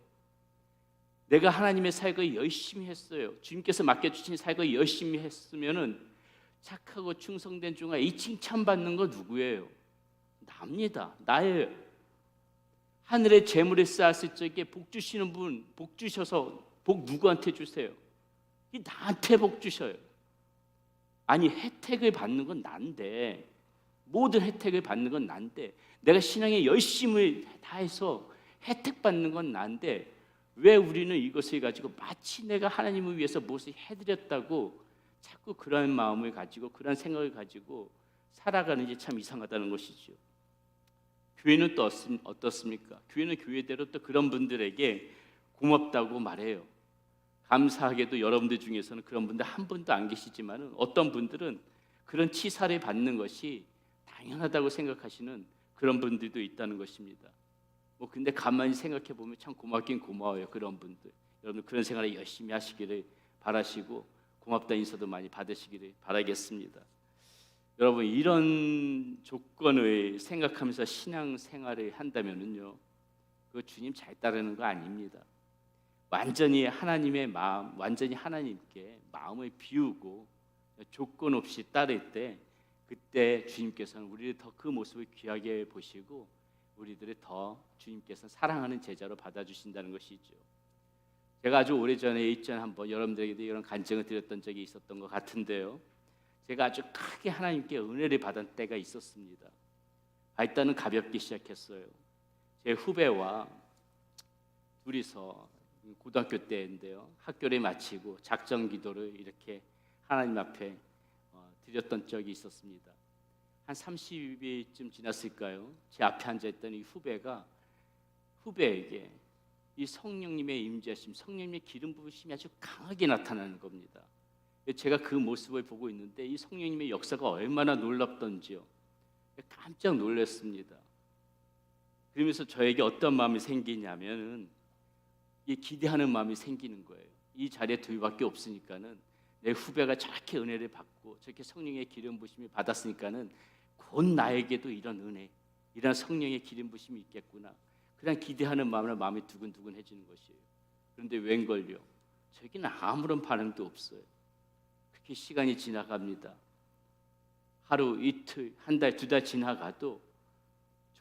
내가 하나님의 사역을 열심히 했어요. 주님께서 맡겨주신 사역을 열심히 했으면은 착하고 충성된 중에 이 칭찬받는 거 누구예요? 납니다. 나예요. 하늘에 재물을 쌓았을 적에 복 주시는 분, 복 주셔서 복 누구한테 주세요? 이 나한테 복 주셔요. 아니 혜택을 받는 건 난데, 모든 혜택을 받는 건 난데, 내가 신앙에 열심을 다해서 혜택 받는 건 난데 왜 우리는 이것을 가지고 마치 내가 하나님을 위해서 무엇을 해드렸다고 자꾸 그런 마음을 가지고 그런 생각을 가지고 살아가는지 참 이상하다는 것이죠. 교회는 또 어떻습니까? 교회는 교회대로 또 그런 분들에게 고맙다고 말해요. 감사하게도 여러분들 중에서는 그런 분들 한 분도 안 계시지만 어떤 분들은 그런 치사를 받는 것이 당연하다고 생각하시는 그런 분들도 있다는 것입니다. 근데 가만히 생각해 보면 참 고맙긴 고마워요. 그런 분들, 여러분 그런 생활을 열심히 하시기를 바라시고 고맙다 인사도 많이 받으시기를 바라겠습니다. 여러분 이런 조건을 생각하면서 신앙 생활을 한다면은요, 그 주님 잘 따르는 거 아닙니다. 완전히 하나님의 마음, 완전히 하나님께 마음을 비우고 조건 없이 따를 때, 그때 주님께서는 우리를 더 그 모습을 귀하게 보시고 우리들을 더 주님께서 사랑하는 제자로 받아주신다는 것이죠. 제가 아주 오래전에 있전 한번 여러분들에게도 이런 간증을 드렸던 적이 있었던 것 같은데요, 제가 아주 크게 하나님께 은혜를 받은 때가 있었습니다. 일단은 가볍게 시작했어요. 제 후배와 둘이서 고등학교 때인데요, 학교를 마치고 작정 기도를 이렇게 하나님 앞에 드렸던 적이 있었습니다. 한 30일쯤 지났을까요? 제 앞에 앉아있던 이 후배에게 이 성령님의 임재하심, 성령님의 기름 부으심이 아주 강하게 나타나는 겁니다. 제가 그 모습을 보고 있는데 이 성령님의 역사가 얼마나 놀랍던지요, 깜짝 놀랐습니다. 그러면서 저에게 어떤 마음이 생기냐면은 이 기대하는 마음이 생기는 거예요. 이 자리에 둘밖에 없으니까는 내 후배가 저렇게 은혜를 받고 저렇게 성령의 기름 부심을 받았으니까는 곧 나에게도 이런 은혜, 이런 성령의 기름 부심이 있겠구나. 그냥 기대하는 마음으로 마음이 두근두근해지는 것이에요. 그런데 웬걸요? 저에게는 아무런 반응도 없어요. 그렇게 시간이 지나갑니다. 하루, 이틀, 한 달, 두 달 지나가도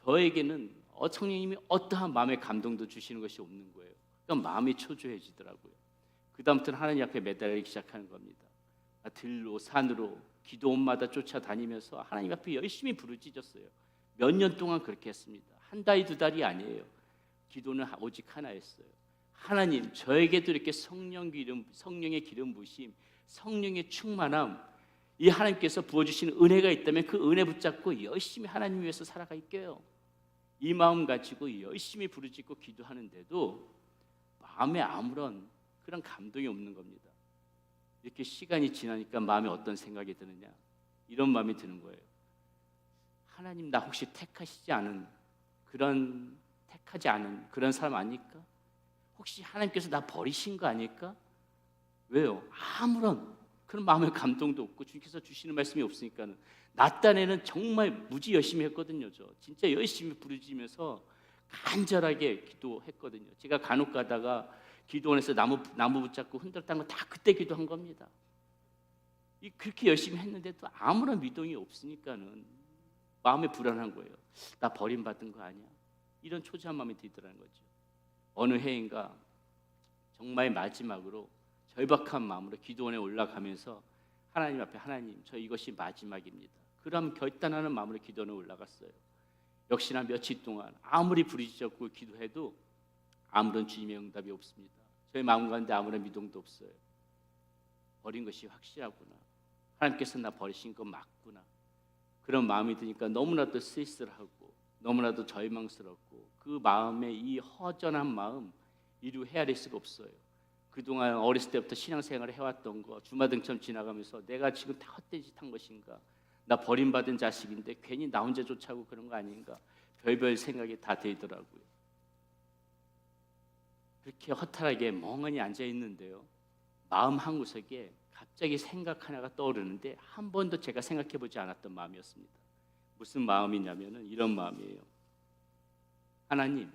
저에게는 성령님이 어떠한 마음의 감동도 주시는 것이 없는 거예요. 그러니까 마음이 초조해지더라고요. 그 다음부터는 하나님 앞에 매달리기 시작하는 겁니다. 들로 산으로 기도원마다 쫓아다니면서 하나님 앞에 열심히 부르짖었어요. 몇 년 동안 그렇게 했습니다. 한 달, 두 달이 아니에요. 기도는 오직 하나였어요. 하나님, 저에게도 이렇게 성령의 기름 부심, 성령의 충만함, 이 하나님께서 부어주시는 은혜가 있다면 그 은혜 붙잡고 열심히 하나님 위해서 살아갈게요. 이 마음 가지고 열심히 부르짖고 기도하는데도 마음에 아무런 그런 감동이 없는 겁니다. 이렇게 시간이 지나니까 마음에 어떤 생각이 드느냐, 이런 마음이 드는 거예요. 하나님, 나 혹시 택하지 않은 그런 사람 아닐까? 혹시 하나님께서 나 버리신 거 아닐까? 왜요? 아무런 그런 마음의 감동도 없고 주님께서 주시는 말씀이 없으니까는. 나 딴에는 정말 무지 열심히 했거든요. 저 진짜 열심히 부르짖으면서 간절하게 기도했거든요. 제가 간혹 가다가 기도원에서 나무 붙잡고 흔들었던 거 다 그때 기도한 겁니다. 그렇게 열심히 했는데도 아무런 미동이 없으니까는 마음이 불안한 거예요. 나 버림받은 거 아니야? 이런 초조한 마음이 들더라는 거죠. 어느 해인가 정말 마지막으로 절박한 마음으로 기도원에 올라가면서 하나님 앞에, 하나님, 저 이것이 마지막입니다. 그럼 결단하는 마음으로 기도원에 올라갔어요. 역시나 며칠 동안 아무리 부르짖었고 기도해도 아무런 주님의 응답이 없습니다. 저의 마음 가운데 아무런 미동도 없어요. 버린 것이 확실하구나. 하나님께서 나 버리신 거 맞구나. 그런 마음이 드니까 너무나도 쓸쓸하고 너무나도 절망스럽고 그 마음의 이 허전한 마음 이루 헤아릴 수가 없어요. 그동안 어렸을 때부터 신앙생활을 해왔던 거 주마등처럼 지나가면서 내가 지금 다 헛된 짓 한 것인가, 나 버림받은 자식인데 괜히 나 혼자 쫓아오고 그런 거 아닌가, 별별 생각이 다 들더라고요. 그렇게 허탈하게 멍하니 앉아있는데요, 마음 한구석에 갑자기 생각 하나가 떠오르는데 한 번도 제가 생각해보지 않았던 마음이었습니다. 무슨 마음이냐면 이런 마음이에요. 하나님,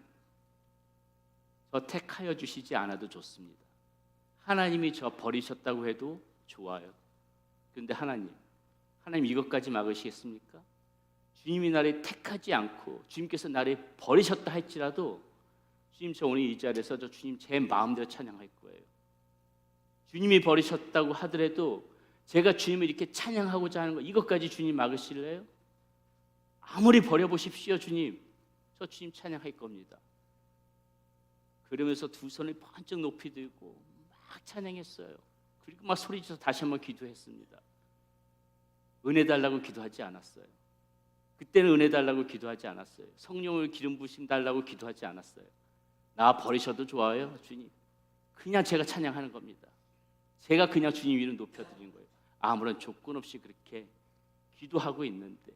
저 택하여 주시지 않아도 좋습니다. 하나님이 저 버리셨다고 해도 좋아요. 그런데 하나님 이것까지 막으시겠습니까? 주님이 나를 택하지 않고 주님께서 나를 버리셨다 할지라도 주님, 저 오늘 이 자리에서 저 주님 제 마음대로 찬양할 거예요. 주님이 버리셨다고 하더라도 제가 주님을 이렇게 찬양하고자 하는 거, 이것까지 주님 막으실래요? 아무리 버려보십시오. 주님, 저 주님 찬양할 겁니다. 그러면서 두 손을 번쩍 높이 들고 막 찬양했어요. 그리고 막 소리쳐서 다시 한번 기도했습니다. 은혜 달라고 기도하지 않았어요. 그때는 은혜 달라고 기도하지 않았어요. 성령을 기름 부심 달라고 기도하지 않았어요. 나 버리셔도 좋아요, 주님. 그냥 제가 찬양하는 겁니다. 제가 그냥 주님 이름 높여드리는 거예요. 아무런 조건 없이 그렇게 기도하고 있는데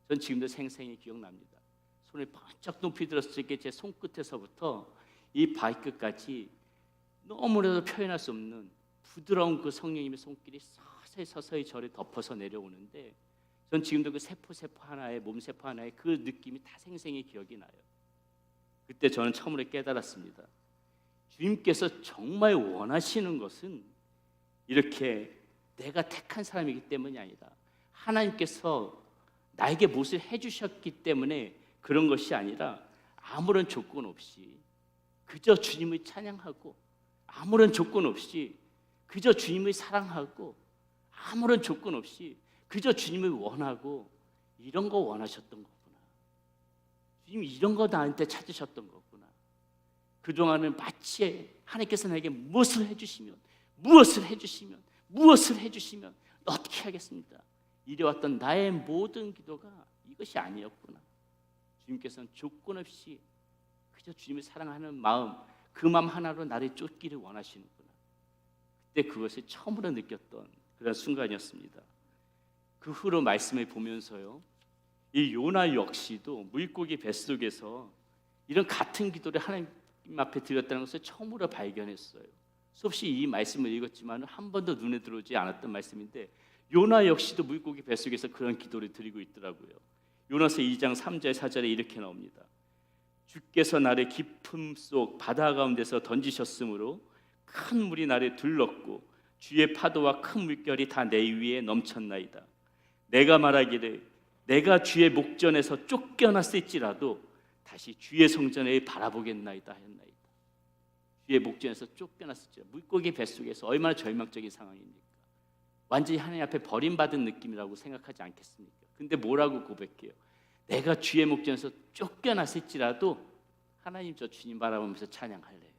전 지금도 생생히 기억납니다. 손을 번쩍 높이 들었을 때 제 손끝에서부터 이 발끝까지 너무나도 표현할 수 없는 부드러운 그 성령님의 손길이 서서히 저를 덮어서 내려오는데 전 지금도 그 세포 하나에 몸세포 하나에 그 느낌이 다 생생히 기억이 나요. 그때 저는 처음으로 깨달았습니다. 주님께서 정말 원하시는 것은 이렇게 내가 택한 사람이기 때문이 아니라 하나님께서 나에게 무엇을 해주셨기 때문에 그런 것이 아니라 아무런 조건 없이 그저 주님을 찬양하고 아무런 조건 없이 그저 주님을 사랑하고 아무런 조건 없이 그저 주님을 원하고 이런 거 원하셨던 거구나. 주님 이런 거 나한테 찾으셨던 거구나. 그동안은 마치 하나님께서 나에게 무엇을 해주시면 어떻게 하겠습니다. 이래왔던 나의 모든 기도가 이것이 아니었구나. 주님께서는 조건 없이 그저 주님을 사랑하는 마음, 그 마음 하나로 나를 쫓기를 원하시는구나. 그때 그것을 처음으로 느꼈던 그런 순간이었습니다. 그 후로 말씀을 보면서요, 이 요나 역시도 물고기 뱃속에서 이런 같은 기도를 하나님 앞에 드렸다는 것을 처음으로 발견했어요. 수없이 이 말씀을 읽었지만 한 번도 눈에 들어오지 않았던 말씀인데 요나 역시도 물고기 뱃속에서 그런 기도를 드리고 있더라고요. 요나서 2장 3절 4절에 이렇게 나옵니다. 주께서 나를 깊음 속 바다 가운데서 던지셨으므로 큰 물이 나를 둘렀고 주의 파도와 큰 물결이 다 내 위에 넘쳤나이다. 내가 말하기를 내가 주의 목전에서 쫓겨났을지라도 다시 주의 성전을 바라보겠나이다 하였나이다. 주의 목전에서 쫓겨났을지라도 물고기 뱃속에서 얼마나 절망적인 상황입니까? 완전히 하나님 앞에 버림받은 느낌이라고 생각하지 않겠습니까? 근데 뭐라고 고백해요? 내가 주의 목전에서 쫓겨났을지라도 하나님 저 주님 바라보면서 찬양할래요.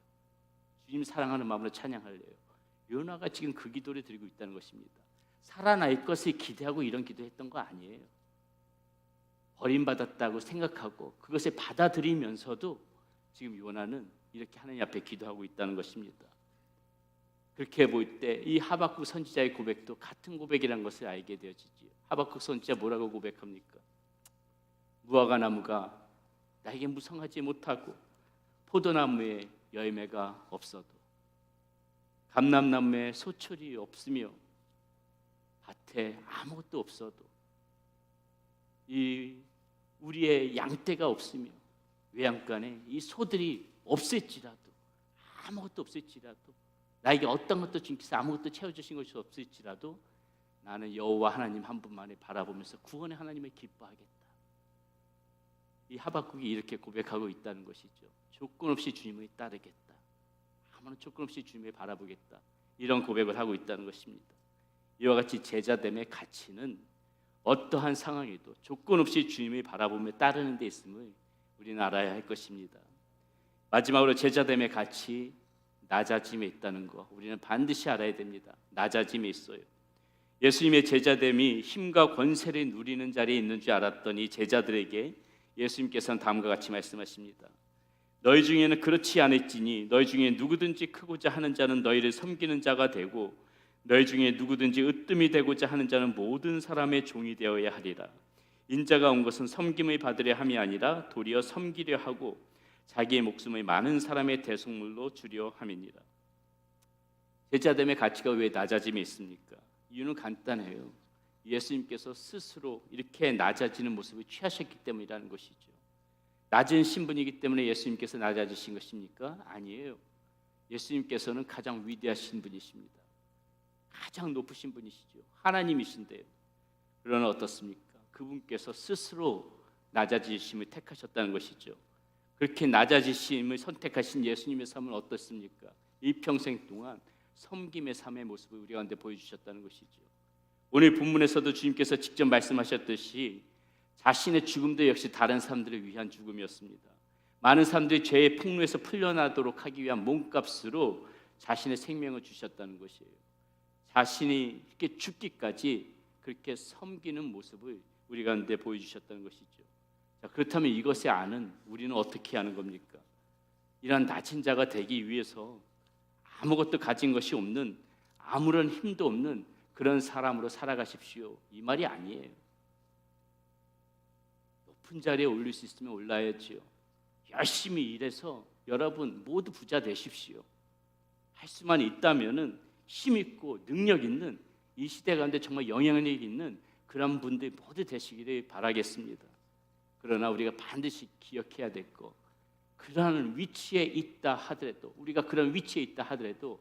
주님 사랑하는 마음으로 찬양할래요. 요나가 지금 그 기도를 드리고 있다는 것입니다. 살아날 것을 기대하고 이런 기도했던 거 아니에요. 버림받았다고 생각하고 그것을 받아들이면서도 지금 요나는 이렇게 하나님 앞에 기도하고 있다는 것입니다. 그렇게 볼 때 이 하박국 선지자의 고백도 같은 고백이라는 것을 알게 되어지지요. 하박국 선지자 뭐라고 고백합니까? 무화과 나무가 나에게 무성하지 못하고 포도나무에 열매가 없어도 감람나무에 소철이 없으며 밭에 아무것도 없어도 이 우리의 양떼가 없으며 외양간에 이 소들이 없을지라도 아무것도 없을지라도 나에게 어떤 것도 주님께서 아무것도 채워주신 것이 없을지라도 나는 여호와 하나님 한 분만을 바라보면서 구원의 하나님을 기뻐하겠다. 이 하박국이 이렇게 고백하고 있다는 것이죠. 조건 없이 주님을 따르겠다. 아무런 조건 없이 주님을 바라보겠다. 이런 고백을 하고 있다는 것입니다. 이와 같이 제자됨의 가치는 어떠한 상황에도 조건 없이 주님을 바라보며 따르는 데 있음을 우리는 알아야 할 것입니다. 마지막으로 제자됨의 가치, 낮아짐에 있다는 거 우리는 반드시 알아야 됩니다. 낮아짐에 있어요. 예수님의 제자됨이 힘과 권세를 누리는 자리에 있는 줄 알았던 이 제자들에게 예수님께서는 다음과 같이 말씀하십니다. 너희 중에는 그렇지 않을지니 너희 중에 누구든지 크고자 하는 자는 너희를 섬기는 자가 되고 너희 중에 누구든지 으뜸이 되고자 하는 자는 모든 사람의 종이 되어야 하리라. 인자가 온 것은 섬김을 받으려 함이 아니라 도리어 섬기려 하고 자기의 목숨을 많은 사람의 대속물로 주려 함이니라. 제자됨의 가치가 왜 낮아짐에 있습니까? 이유는 간단해요. 예수님께서 스스로 이렇게 낮아지는 모습을 취하셨기 때문이라는 것이죠. 낮은 신분이기 때문에 예수님께서 낮아지신 것입니까? 아니에요. 예수님께서는 가장 위대하신 분이십니다. 가장 높으신 분이시죠. 하나님이신데요. 그러나 어떻습니까? 그분께서 스스로 낮아지심을 택하셨다는 것이죠. 그렇게 낮아지심을 선택하신 예수님의 삶은 어떻습니까? 이 평생 동안 섬김의 삶의 모습을 우리 가운데 보여주셨다는 것이죠. 오늘 본문에서도 주님께서 직접 말씀하셨듯이 자신의 죽음도 역시 다른 사람들을 위한 죽음이었습니다. 많은 사람들이 죄의 폭로에서 풀려나도록 하기 위한 몸값으로 자신의 생명을 주셨다는 것이에요. 자신이 이렇게 죽기까지 그렇게 섬기는 모습을 우리 가운데 보여주셨다는 것이죠. 자, 그렇다면 이것에 아는 우리는 어떻게 하는 겁니까? 이러한 낮은 자가 되기 위해서 아무것도 가진 것이 없는, 아무런 힘도 없는 그런 사람으로 살아가십시오, 이 말이 아니에요. 높은 자리에 올릴 수 있으면 올라야지요. 열심히 일해서 여러분 모두 부자 되십시오. 할 수만 있다면은 힘 있고 능력 있는, 이 시대 가운데 정말 영향력 있는 그런 분들 모두 되시기를 바라겠습니다. 그러나 우리가 반드시 기억해야 될 것, 그러한 위치에 있다 하더라도, 우리가 그런 위치에 있다 하더라도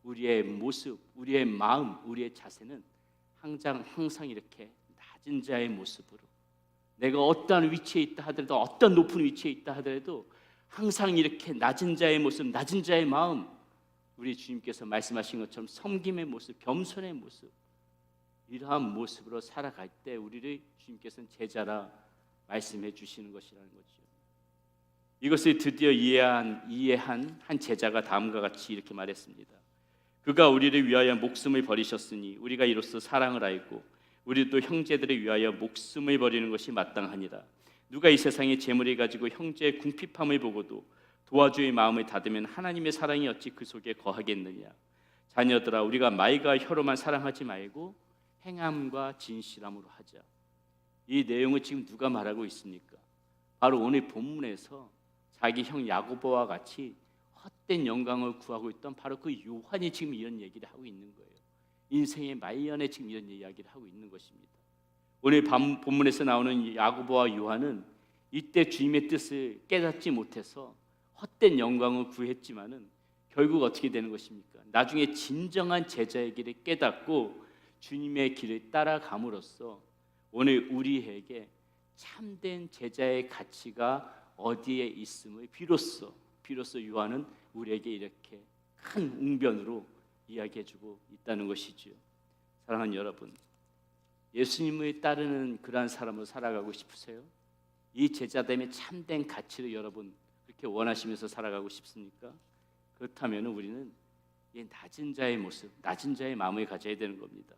우리의 모습, 우리의 마음, 우리의 자세는 항상 이렇게 낮은 자의 모습으로, 내가 어떠한 위치에 있다 하더라도, 어떤 높은 위치에 있다 하더라도 항상 이렇게 낮은 자의 모습, 낮은 자의 마음, 우리 주님께서 말씀하신 것처럼 섬김의 모습, 겸손의 모습, 이러한 모습으로 살아갈 때 우리를 주님께서는 제자라 말씀해 주시는 것이라는 거죠. 이것을 드디어 이해한 한 제자가 다음과 같이 이렇게 말했습니다. 그가 우리를 위하여 목숨을 버리셨으니 우리가 이로써 사랑을 알고 우리도 형제들을 위하여 목숨을 버리는 것이 마땅하니라. 누가 이 세상의 재물을 가지고 형제의 궁핍함을 보고도 도와주의 마음을 닫으면 하나님의 사랑이 어찌 그 속에 거하겠느냐. 자녀들아, 우리가 말과 혀로만 사랑하지 말고 행함과 진실함으로 하자. 이 내용을 지금 누가 말하고 있습니까? 바로 오늘 본문에서 자기 형 야고보와 같이 헛된 영광을 구하고 있던 바로 그 요한이 지금 이런 얘기를 하고 있는 거예요. 인생의 말년에 지금 이런 이야기를 하고 있는 것입니다. 오늘 본문에서 나오는 야고보와 요한은 이때 주님의 뜻을 깨닫지 못해서 헛된 영광을 구했지만은 결국 어떻게 되는 것입니까? 나중에 진정한 제자의 길을 깨닫고 주님의 길을 따라감으로써 오늘 우리에게 참된 제자의 가치가 어디에 있음을 비로소 요한은 우리에게 이렇게 큰 웅변으로 이야기해주고 있다는 것이죠. 사랑하는 여러분, 예수님을 따르는 그러한 사람으로 살아가고 싶으세요? 이 제자됨의 참된 가치를 여러분 그렇게 원하시면서 살아가고 싶습니까? 그렇다면 우리는 이 낮은 자의 모습, 낮은 자의 마음을 가져야 되는 겁니다.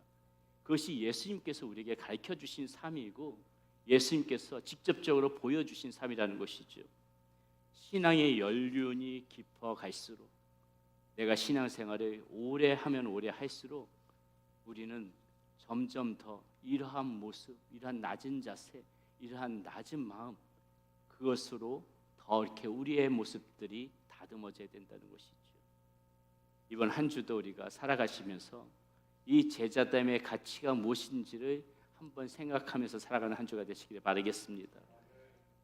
그것이 예수님께서 우리에게 가르쳐 주신 삶이고 예수님께서 직접적으로 보여주신 삶이라는 것이죠. 신앙의 연륜이 깊어 갈수록, 내가 신앙생활을 오래 하면 오래 할수록 우리는 점점 더 이러한 모습, 이러한 낮은 자세, 이러한 낮은 마음, 그것으로 더 이렇게 우리의 모습들이 다듬어져야 된다는 것이죠. 이번 한 주도 우리가 살아가시면서 이 제자됨의 가치가 무엇인지를 한번 생각하면서 살아가는 한 주가 되시기를 바라겠습니다.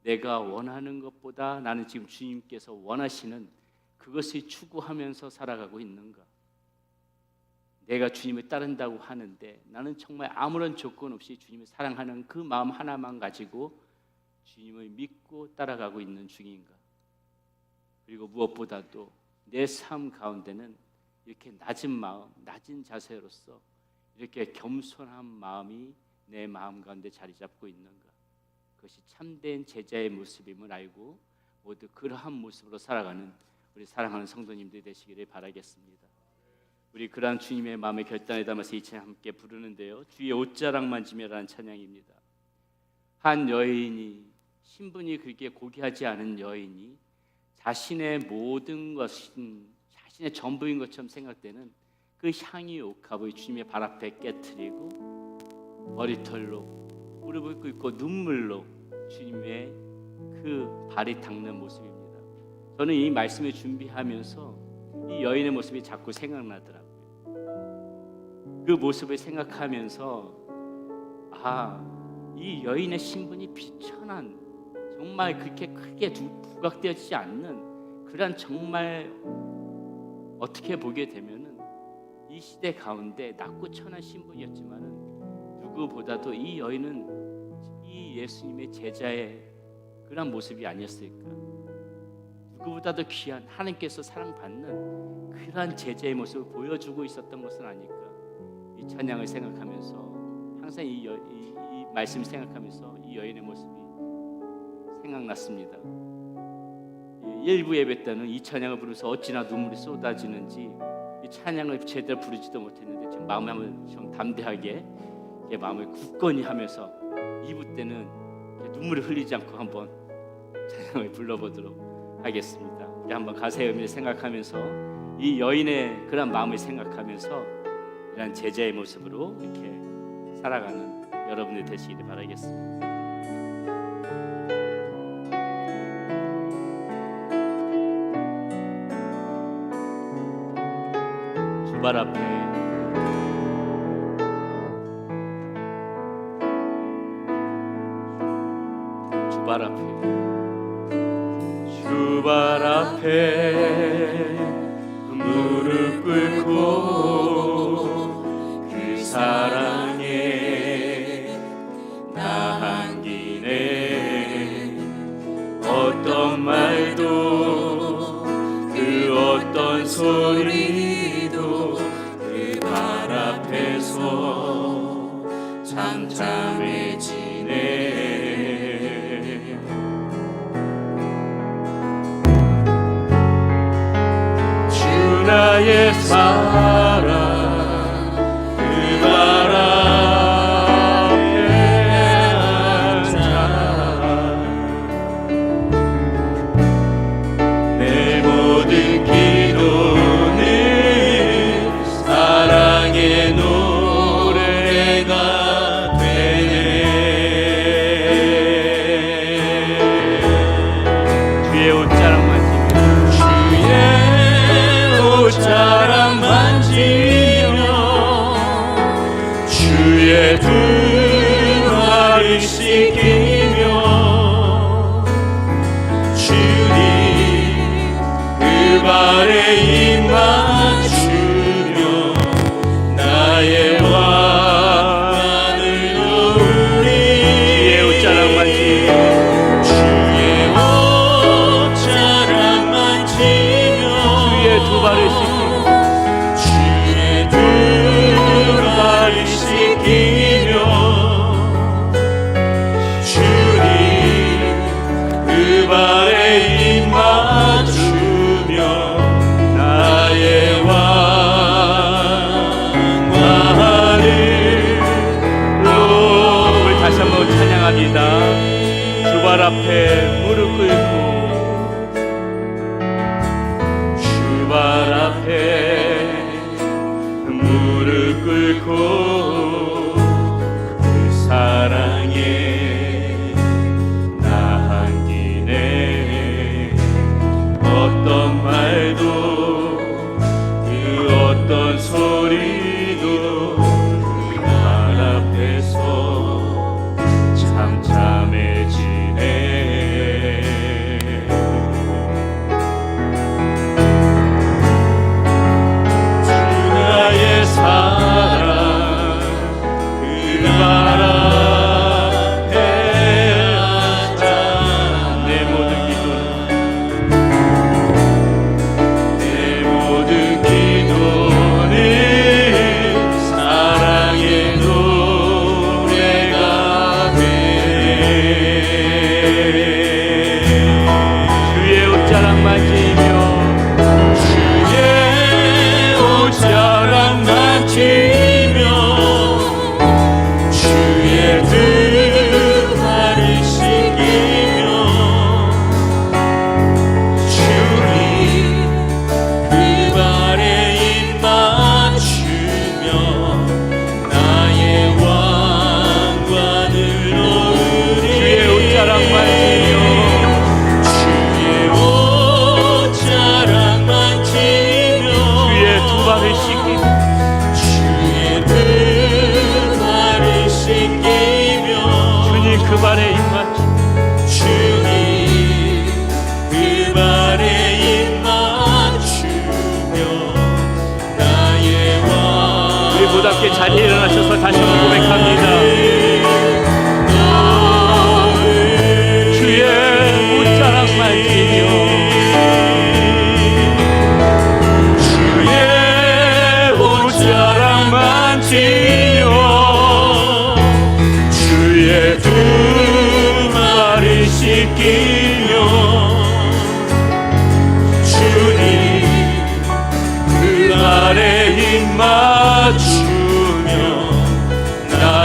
내가 원하는 것보다 나는 지금 주님께서 원하시는 그것을 추구하면서 살아가고 있는가? 내가 주님을 따른다고 하는데 나는 정말 아무런 조건 없이 주님을 사랑하는 그 마음 하나만 가지고 주님을 믿고 따라가고 있는 중인가? 그리고 무엇보다도 내 삶 가운데는 이렇게 낮은 마음, 낮은 자세로서 이렇게 겸손한 마음이 내 마음 가운데 자리 잡고 있는가? 그것이 참된 제자의 모습임을 알고 모두 그러한 모습으로 살아가는 우리 사랑하는 성도님들이 되시기를 바라겠습니다. 우리 그러한 주님의 마음의 결단에 담아서 이 찬양 함께 부르는데요, 주의 옷자락 만지며라는 찬양입니다. 한 여인이, 신분이 그렇게 고귀하지 않은 여인이 자신의 모든 것은 자신의 전부인 것처럼 생각되는 그 향유 옥합을 주님의 발 앞에 깨트리고 머리털로 무릎을 꿇고 눈물로 주님의 그 발이 닦는 모습입니다. 저는 이 말씀을 준비하면서 이 여인의 모습이 자꾸 생각나더라고요. 그 모습을 생각하면서 이 여인의 신분이 비천한, 정말 그렇게 크게 부각되지 않는 그런, 정말 어떻게 보게 되면은 이 시대 가운데 낮고 천한 신분이었지만은 누구보다도 이 여인은 이 예수님의 제자의 그런 모습이 아니었을까? 누구보다도 귀한, 하나님께서 사랑받는 그런 제자의 모습을 보여주고 있었던 것은 아닐까? 이 찬양을 생각하면서 항상 이 말씀 생각하면서 이 여인의 모습이 생각났습니다. 일부 예배 때는 이 찬양을 부르면서 어찌나 눈물이 쏟아지는지 이 찬양을 제대로 부르지도 못했는데 지금 마음을 좀 담대하게 마음을 굳건히 하면서 2부 때는 눈물을 흘리지 않고 한번 찬양을 불러보도록 하겠습니다. 우리 한번 가사의 의미를 생각하면서 이 여인의 그런 마음을 생각하면서 이런 제자의 모습으로 이렇게 살아가는 여러분들 되시기를 바라겠습니다. 주발 앞에 주발 앞에 무릎 꿇고 그 사랑에 나한 기네 어떤 말도 그 어떤 소리도 그 발 앞에서 잠잠해지네 나의 사랑 그 발 앞에 앉아 내 모든 기도는 사랑의 노래가 되네 주의 옷자락 만지며 옷자락 만지며 주의 두 발을 씻기며 주님 그 발에 입 맞추며 나의 왕관을 놓으리 주의 옷자락 만지며 주의 옷자락 만지며 두 발을 씻기며 주의 두 발을 씻기며 주님 그 발에 입 맞추며 나의 왕관을 놓으리 다시 한번 찬양합니다. 주발 앞에 무릎 꿇고 발 앞에 무릎 꿇고 그 사랑에 나한 기네 어떤 말도 그 어떤 소리도 그 발 앞에서 잠잠해지네 사랑 그 발 앞에 앉아 내 모든 기도는 사랑의 노래가 되네 주의 옷자락 만지며 주의 두 발을 씻기며 주님 그 발에 입 맞추며 나의 왕관을 놓으리 주의 옷자락 만지며 주의 옷자락 만지며 주의 두 발을 씻기며 주님 그 발에 입 맞추 주님 그 발에 입 맞추며 나의 왕 우리 무답게 자리에 일어나셔서 다시 한번 고백합니다. 주의 옷자락 만지며 주의 옷자락 만지며 주의 두 발을 씻기며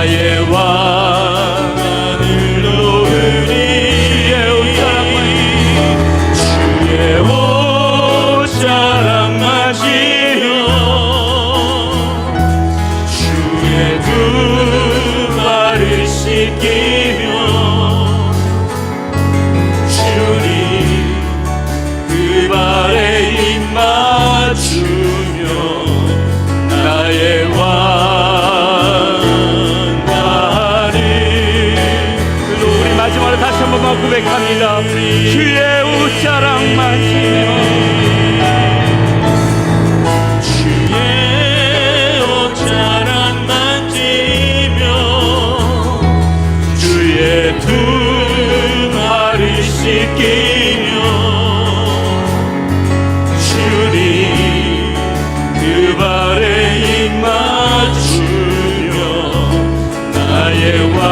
나의 왕 하늘로 주의 옷자락만 지며 주의 두 발을 씻기며 주님 그 발에 입 맞추며 나의 왕 우리 마지막으로 다시 한 번만 고백합니다. 주의 옷자락만 지며 주의 옷자락만 지며 주의 두 발을 씻기며 주님 그 발에 입 맞추며 나의 왕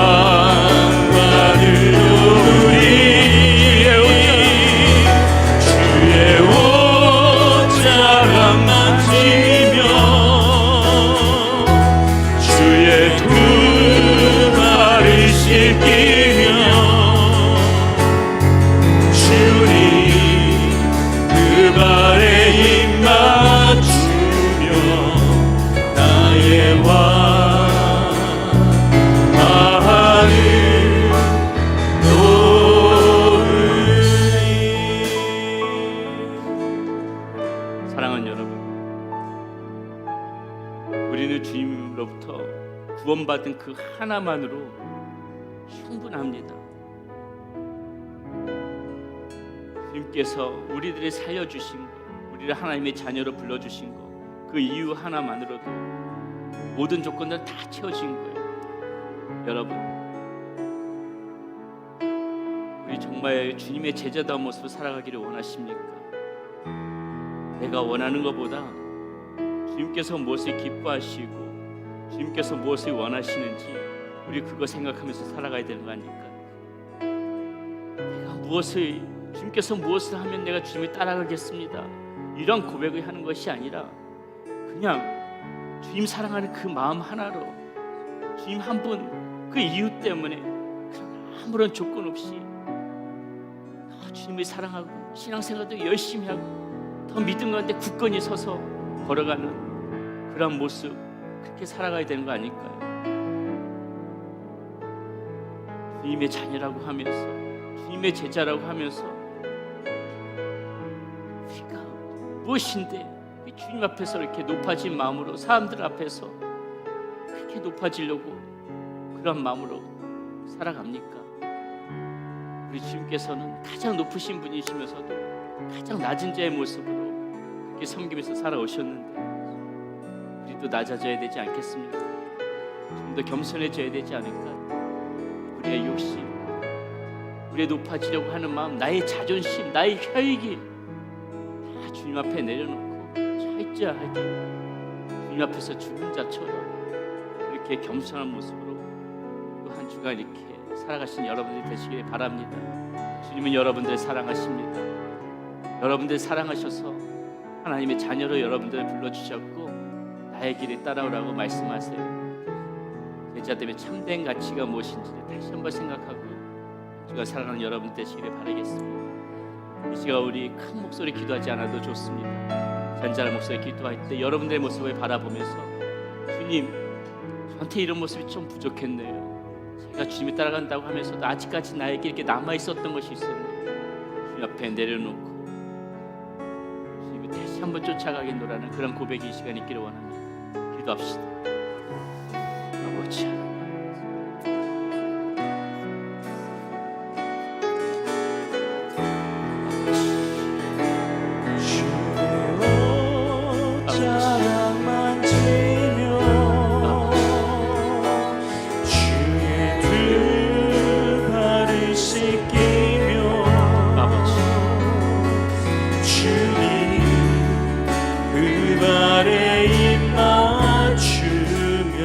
사랑하는 여러분, 우리는 주님으로부터 구원받은 그 하나만으로 충분합니다. 주님께서 우리들을 살려주신 것, 우리를 하나님의 자녀로 불러주신 것, 그 이유 하나만으로도 모든 조건을 다 채워진 거예요. 여러분, 우리 정말 주님의 제자다운 모습을 살아가기를 원하십니까? 내가 원하는 것보다 주님께서 무엇을 기뻐하시고 주님께서 무엇을 원하시는지 우리 그거 생각하면서 살아가야 되는 거 아닐까요? 주님께서 무엇을 하면 내가 주님을 따라가겠습니다, 이런 고백을 하는 것이 아니라 그냥 주님 사랑하는 그 마음 하나로 주님 한 분 그 이유 때문에 아무런 조건 없이 더 주님을 사랑하고 신앙생활도 열심히 하고 더 믿음 가운데 굳건히 서서 걸어가는 그런 모습, 그렇게 살아가야 되는 거 아닐까요? 주님의 자녀라고 하면서 주님의 제자라고 하면서 우리가 무엇인데 주님 앞에서 이렇게 높아진 마음으로 사람들 앞에서 그렇게 높아지려고 그런 마음으로 살아갑니까? 우리 주님께서는 가장 높으신 분이시면서도 가장 낮은 자의 모습으로 그렇게 섬기면서 살아오셨는데 우리도 낮아져야 되지 않겠습니까? 좀 더 겸손해져야 되지 않을까? 우리의 욕심, 우리의 높아지려고 하는 마음, 나의 자존심, 나의 혈기 다 주님 앞에 내려놓고 철저하게 주님 앞에서 죽은 자처럼 이렇게 겸손한 모습으로 또 한 주간 이렇게 살아가신 여러분들이 되시길 바랍니다. 주님은 여러분들을 사랑하십니다. 여러분들 사랑하셔서 하나님의 자녀로 여러분들을 불러주셨고 나의 길에 따라오라고 말씀하세요. 제자됨의 참된 가치가 무엇인지를 다시 한번 생각하고 주가 사랑하는 여러분 되시기를 바라겠습니다. 이 시간 우리 큰 목소리 기도하지 않아도 좋습니다. 잔잔한 목소리 기도할 때 여러분들의 모습을 바라보면서 주님, 저한테 이런 모습이 좀 부족했네요. 제가 주님을 따라간다고 하면서도 아직까지 나에게 이렇게 남아있었던 것이 있었네요. 주님 앞에 내려놓고 주님을 다시 한번 쫓아가겠노라는 그런 고백이 이 시간에 있기를 원합니다. 기도합시다. 아버지 그 발에 입 맞추며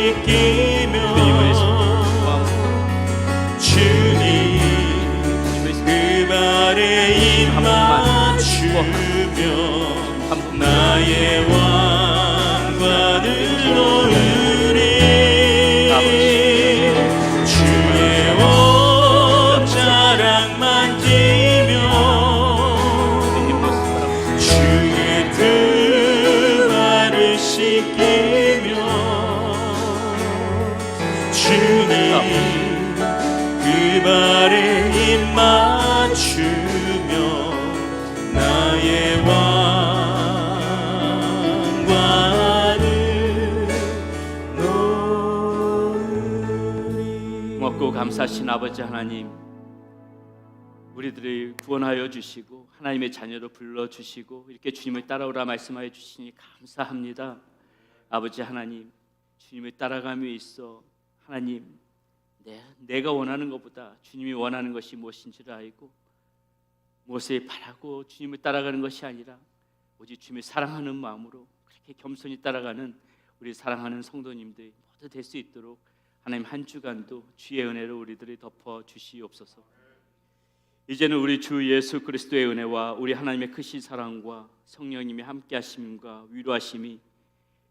씻기며 주님 그 발에 입 맞추며 나의 왕관을 놓으리 주의 옷자락 만지며 주의 그 발을 씻기며 주님 그 발에 입 맞추며 나의 왕관을 놓으리. 고맙고 감사하신 아버지 하나님, 우리들을 구원하여 주시고 하나님의 자녀로 불러주시고 이렇게 주님을 따라오라 말씀하여 주시니 감사합니다. 아버지 하나님, 주님을 따라감에 있어 하나님, 내가 원하는 것보다 주님이 원하는 것이 무엇인지를 알고 무엇을 바라고 주님을 따라가는 것이 아니라 오직 주님을 사랑하는 마음으로 그렇게 겸손히 따라가는 우리 사랑하는 성도님들 모두 될 수 있도록 하나님 한 주간도 주의 은혜로 우리들을 덮어 주시옵소서. 이제는 우리 주 예수 그리스도의 은혜와 우리 하나님의 크신 사랑과 성령님의 함께하심과 위로하심이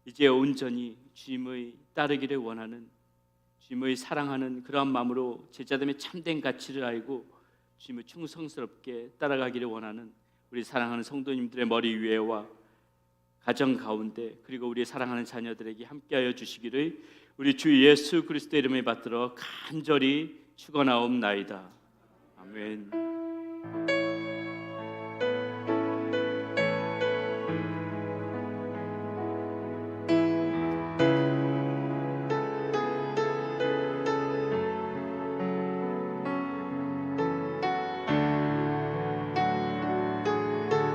이제 온전히 주님의 따르기를 원하는, 주님의 사랑하는 그러한 마음으로 제자됨의 참된 가치를 알고 주님을 충성스럽게 따라가기를 원하는 우리 사랑하는 성도님들의 머리 위에와 가정 가운데 그리고 우리 사랑하는 자녀들에게 함께하여 주시기를 우리 주 예수 그리스도의 이름을 받들어 간절히 축원하옵나이다. 아멘.